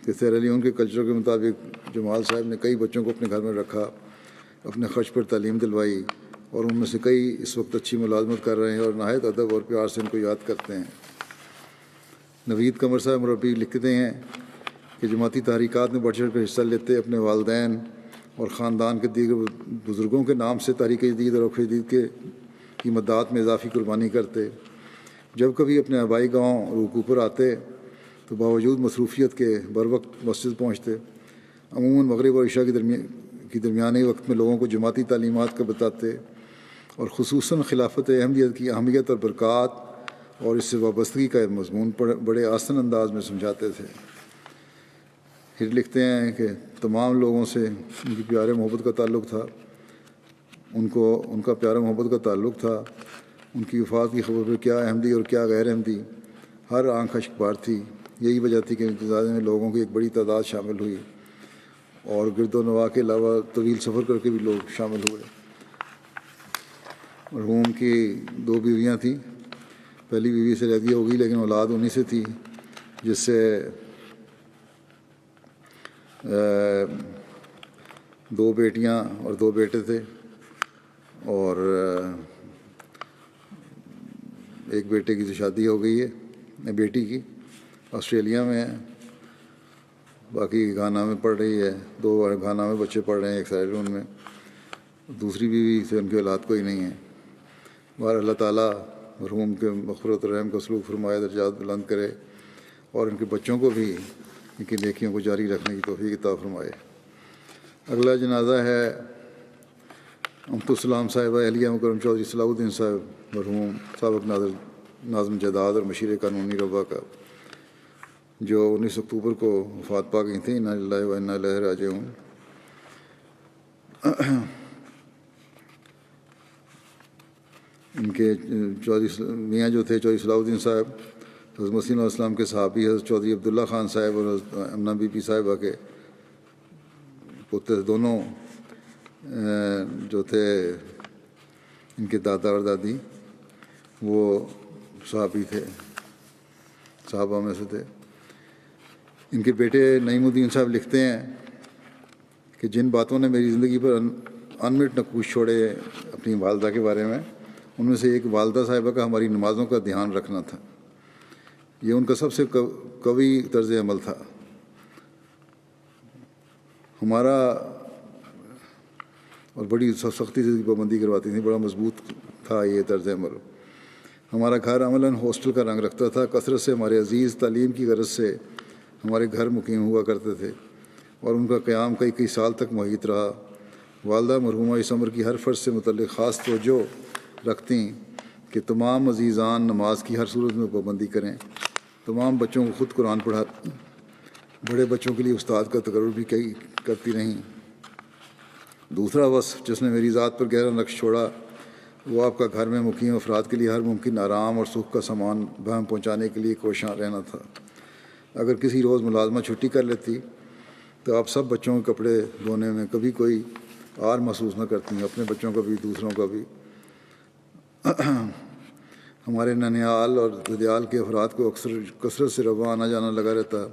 کہ سیرا لیون کے کلچر کے مطابق جمال صاحب نے کئی بچوں کو اپنے گھر میں رکھا، اپنے خرچ پر تعلیم دلوائی، اور ان میں سے کئی اس وقت اچھی ملازمت کر رہے ہیں اور نہایت ادب اور پیار سے ان کو یاد کرتے ہیں۔ نوید قمر صاحب مربی لکھتے ہیں کہ جماعتی تحریکات میں بڑھ چڑھ کر حصہ لیتے، اپنے والدین اور خاندان کے دیگر بزرگوں کے نام سے تحریک جدید اور وقف جدید کی مداحت میں اضافی قربانی کرتے۔ جب کبھی اپنے آبائی گاؤں روکوپور آتے تو باوجود مصروفیت کے بروقت مسجد پہنچتے۔ عموماً مغرب اور عشاء کی درمیانی وقت میں لوگوں کو جماعتی تعلیمات کا بتاتے اور خصوصاً خلافت احمدیت کی اہمیت اور برکات اور اس سے وابستگی کا مضمون بڑے آسن انداز میں سمجھاتے تھے۔ پھر لکھتے ہیں کہ تمام لوگوں سے ان کی پیار محبت کا تعلق تھا، ان کا پیار محبت کا تعلق تھا۔ ان کی وفات کی خبر پر کیا احمدی اور کیا غیر احمدی ہر آنکھ اشک بار تھی۔ یہی وجہ تھی کہ جنازے میں لوگوں کی ایک بڑی تعداد شامل ہوئی اور گرد و نواح کے علاوہ طویل سفر کر کے بھی لوگ شامل ہوئے۔ مرحوم کی 2 بیویاں تھیں۔ پہلی بیوی سے علیحدگی ہو گئی لیکن اولاد انہی سے تھی، جس سے 2 بیٹیاں اور 2 بیٹے تھے، اور ایک بیٹے کی تو شادی ہو گئی ہے، بیٹی کی آسٹریلیا میں ہے، باقی گانا میں پڑھ رہی ہے، 2 گانا میں بچے پڑھ رہے ہیں ایک سائڈ روم میں، دوسری بیوی سے ان کی اولاد کوئی نہیں ہے۔ بہر اللہ تعالیٰ مرحوم کے مغفرت و رحم کا سلوک فرمائے، درجات بلند کرے، اور ان کے بچوں کو بھی ان کی نیکیوں کو جاری رکھنے کی توفیق عطا فرمائے۔ اگلا جنازہ ہے امت السلام صاحبہ اہلیہ مکرم چودھری صلاح الدین صاحب مرحوم، سابق ناظم جداد اور مشیر قانونی ربا کا، جو 19 اکتوبر کو وفات پا گئی تھیں۔ انا للہ و انا الیہ راجعون۔ ان کے میاں جو تھے چودھری صلاح الدین صاحب، حضرت مسیح علیہ السلام کے صحابی حضرت چودھری عبداللہ خان صاحب اور حضرت امنہ بی بی صاحبہ کے پتر، دونوں جو تھے ان کے دادا اور دادی، وہ صحابی تھے، صحابہ میں سے تھے۔ ان کے بیٹے نعیم الدین صاحب لکھتے ہیں کہ جن باتوں نے میری زندگی پر انمٹ نقوش چھوڑے اپنی والدہ کے بارے میں، ان میں سے ایک والدہ صاحبہ کا ہماری نمازوں کا دھیان رکھنا تھا۔ یہ ان کا سب سے قوی طرز عمل تھا۔ ہمارا اور بڑی سختی سے پابندی کرواتی تھی، بڑا مضبوط تھا یہ طرز عمل۔ ہمارا گھر عملاً ہاسٹل کا رنگ رکھتا تھا۔ کثرت سے ہمارے عزیز تعلیم کی غرض سے ہمارے گھر مقیم ہوا کرتے تھے، اور ان کا قیام کئی سال تک محیط رہا۔ والدہ مرحومہ اس امر کی ہر فرض سے متعلق خاص توجہ رکھتیں کہ تمام عزیزان نماز کی ہر صورت میں پابندی کریں، تمام بچوں کو خود قرآن پڑھا، بڑے بچوں کے لیے استاد کا تقرر بھی کرتی رہیں۔ دوسرا وصف جس نے میری ذات پر گہرا نقش چھوڑا، وہ آپ کا گھر میں مقیم افراد کے لیے ہر ممکن آرام اور سکھ کا سامان بہم پہنچانے کے لیے کوشاں رہنا تھا۔ اگر کسی روز ملازمہ چھٹی کر لیتی تو آپ سب بچوں کے کپڑے دھونے میں کبھی کوئی آر محسوس نہ کرتی، اپنے بچوں کا بھی دوسروں کا بھی۔ ہمارے ننیال اور ددیال کے افراد کو اکثر کثرت سے رواں آنا جانا لگا رہتا۔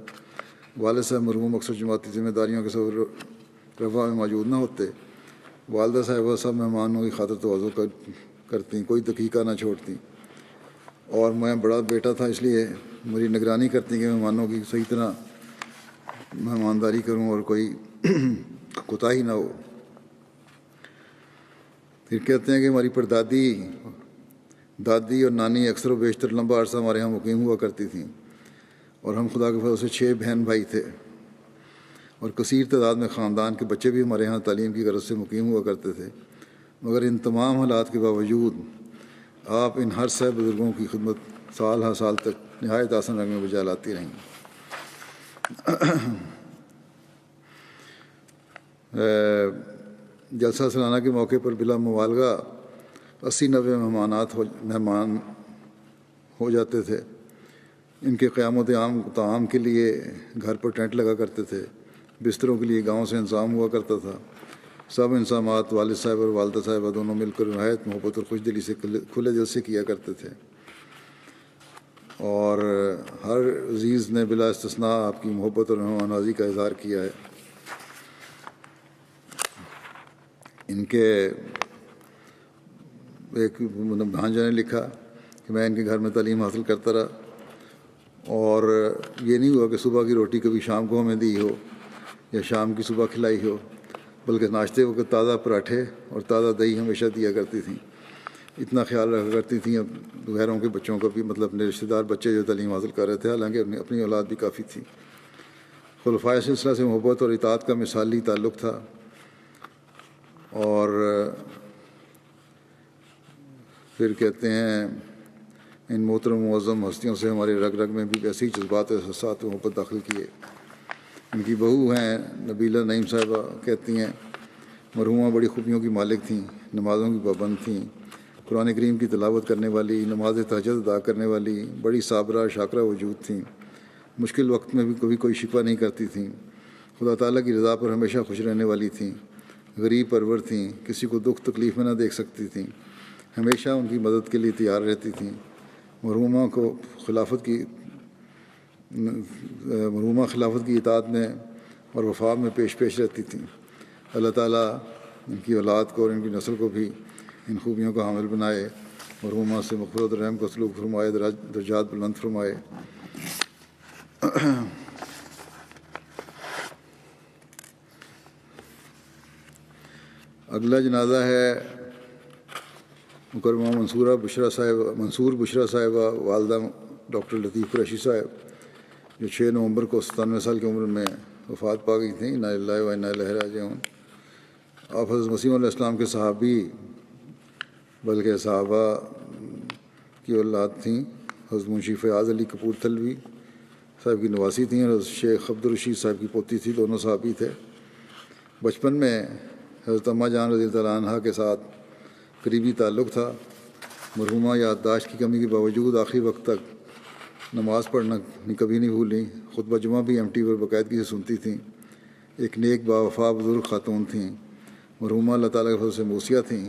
والد صاحب مرحوم اکثر جماعتی ذمہ داریوں کے سبب رواں میں موجود نہ ہوتے۔ والدہ صاحبہ سب مہمانوں کی خاطر تواضع کرتیں، کوئی دقیقہ نہ چھوڑتیں، اور میں بڑا بیٹا تھا اس لیے میری نگرانی کرتی کہ مہمانوں کی صحیح طرح مہمانداری کروں اور کوئی کوتاہی نہ ہو۔ پھر کہتے ہیں کہ ہماری پردادی، دادی اور نانی اکثر و بیشتر لمبا عرصہ ہمارے یہاں مقیم ہوا کرتی تھیں، اور ہم خدا کے فضل سے 6 بہن بھائی تھے، اور کثیر تعداد میں خاندان کے بچے بھی ہمارے یہاں تعلیم کی غرض سے مقیم ہوا کرتے تھے۔ مگر ان تمام حالات کے باوجود آپ ان ہر سہ بزرگوں کی خدمت سال ہر سال تک نہایت آسن رنگ میں بجا لاتی رہیں۔ جلسہ سالانہ کے موقع پر بلا مبالغہ 80-90 مہمان ہو جاتے تھے۔ ان کے قیام و طعام کے لیے گھر پر ٹینٹ لگا کرتے تھے، بستروں کے لیے گاؤں سے انتظام ہوا کرتا تھا۔ سب انتظامات والد صاحب اور والدہ صاحبہ دونوں مل کر نہایت محبت اور خوش دلی سے کھلے دل سے کیا کرتے تھے، اور ہر عزیز نے بلا استثناء آپ کی محبت اور نوازی کا اظہار کیا ہے۔ ان کے ایک بھانجا نے لکھا کہ میں ان کے گھر میں تعلیم حاصل کرتا رہا، اور یہ نہیں ہوا کہ صبح کی روٹی کبھی شام کو ہمیں دی ہو یا شام کی صبح کھلائی ہو، بلکہ ناشتے وقت تازہ پراٹھے اور تازہ دہی ہمیشہ دیا کرتی تھیں۔ اتنا خیال رکھا کرتی تھیں غیروں کے بچوں کا بھی، مطلب اپنے رشتہ دار بچے جو تعلیم حاصل کر رہے تھے، حالانکہ اپنی اولاد بھی کافی تھی۔ خلفائے سلسلہ سے محبت اور اطاعت کا مثالی تعلق تھا، اور پھر کہتے ہیں ان محترم معظم ہستیوں سے ہمارے رگ رگ میں بھی ایسی جذبات و احساسات و محبت داخل کیے۔ ان کی بہو ہیں نبیلہ نعیم صاحبہ، کہتی ہیں مرحومہ بڑی خوبیوں کی مالک تھیں، نمازوں کی پابند تھیں، قرآن کریم کی تلاوت کرنے والی، نماز تہجد ادا کرنے والی، بڑی صابرہ شاکرہ وجود تھیں، مشکل وقت میں بھی کبھی کوئی شکوہ نہیں کرتی تھیں، خدا تعالیٰ کی رضا پر ہمیشہ خوش رہنے والی تھیں، غریب پرور تھیں، کسی کو دکھ تکلیف میں نہ دیکھ سکتی تھیں، ہمیشہ ان کی مدد کے لیے تیار رہتی تھیں۔ مرحومہ خلافت کی اطاعت میں اور وفا میں پیش رہتی تھیں۔ اللہ تعالیٰ ان کی اولاد کو اور ان کی نسل کو بھی ان خوبیوں کا حامل بنائے، مرحومہ سے مغفرت و رحم کا سلوک فرمائے، درجات بلند فرمائے۔ اگلا جنازہ ہے مکرمہ منصور بشرا صاحبہ، والدہ ڈاکٹر لطیف قریشی صاحب، جو 6 نومبر کو 97 سال کی عمر میں وفات پا گئی تھیں۔ انا للہ و انا الیہ راجعون۔ آپ حضرت مسیح علیہ السلام کے صحابی بلکہ صحابہ کی اولاد تھیں۔ حضرت منشی فیاض علی کپور تھلوی صاحب کی نواسی تھیں اور حضرت شیخ عبدالرشید صاحب کی پوتی تھی، دونوں صحابی تھے۔ بچپن میں حضرت اماں جان رضی اللہ عنہا کے ساتھ قریبی تعلق تھا۔ مرحومہ یادداشت کی کمی کے باوجود آخری وقت تک نماز پڑھنا کبھی نہیں بھولیں۔ خطبہ جمعہ بھی MT پر باقاعدگی سے سنتی تھیں۔ ایک نیک باوفا بزرگ خاتون تھیں۔ مرحومہ اللہ تعالیٰ کے فضل سے موسیہ تھیں۔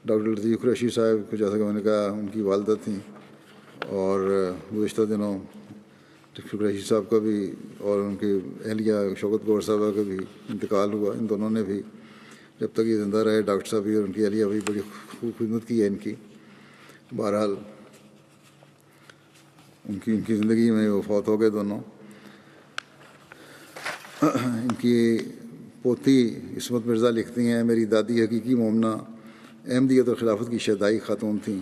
ڈاکٹر لطیف قریشی صاحب کو جیسا کہ میں نے کہا ان کی والدہ تھیں، اور گزشتہ دنوں ڈاکٹر قریشی صاحب کا بھی اور ان کی اہلیہ شوکت گور صاحبہ کا بھی انتقال ہوا۔ ان دونوں نے بھی جب تک یہ زندہ رہے ڈاکٹر صاحب بھی اور ان کی اہلیہ بھی بڑی خوب خدمت کی ہے ان کی۔ بہرحال ان کی زندگی میں وہ فوت ہو گئے دونوں۔ ان کی پوتی عصمت مرزا لکھتی ہیں، میری دادی حقیقی مومنہ احمدیت اور خلافت کی شہدائی خاتون تھیں۔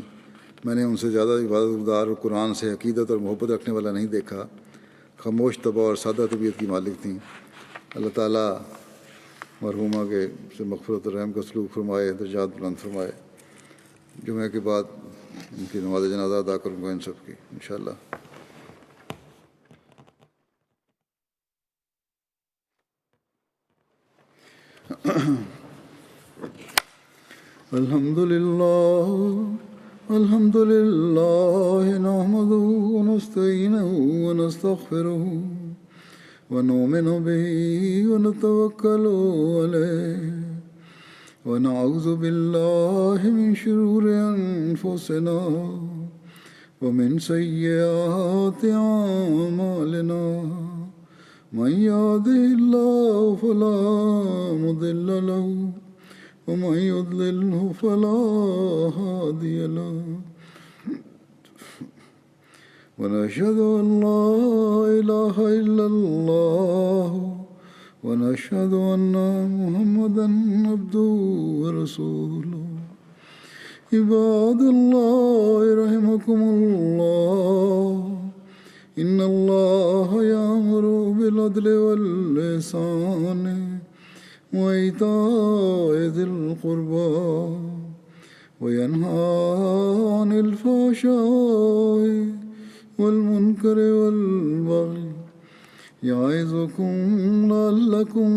میں نے ان سے زیادہ عبادت گزار اور قرآن سے عقیدت اور محبت رکھنے والا نہیں دیکھا۔ خاموش طبع اور سادہ طبیعت کی مالک تھیں۔ اللہ تعالیٰ مرحومہ کے سے مغفرت اور رحم کا سلوک فرمائے، درجات بلند فرمائے۔ جمعہ کے بعد ان کی نماز جنازہ ادا کروں گا ان سب کی انشاءاللہ۔ الحمد للہ نحمدہ ونستعینہ ونستغفرہ ونؤمن بہ ونتوکل علیہ ونعوذ باللہ من شرور انفسنا ومن سیئات اعمالنا من یہدہ اللہ فلا مضل له ومن يضلله فلا هادي له ونشهد أن لا إله إلا الله ونشهد أن محمدا عبده ورسوله عباد الله رحمكم الله إن الله يأمر بالعدل والإحسان وإيتاء ذي القربى وينهى عن الفحشاء والمنكر والبغي يعظكم لعلكم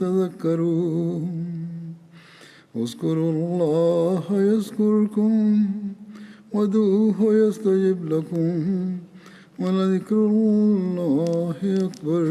تذكرون اذكروا الله يذكركم وادعوه يستجب لكم ولذكر الله أكبر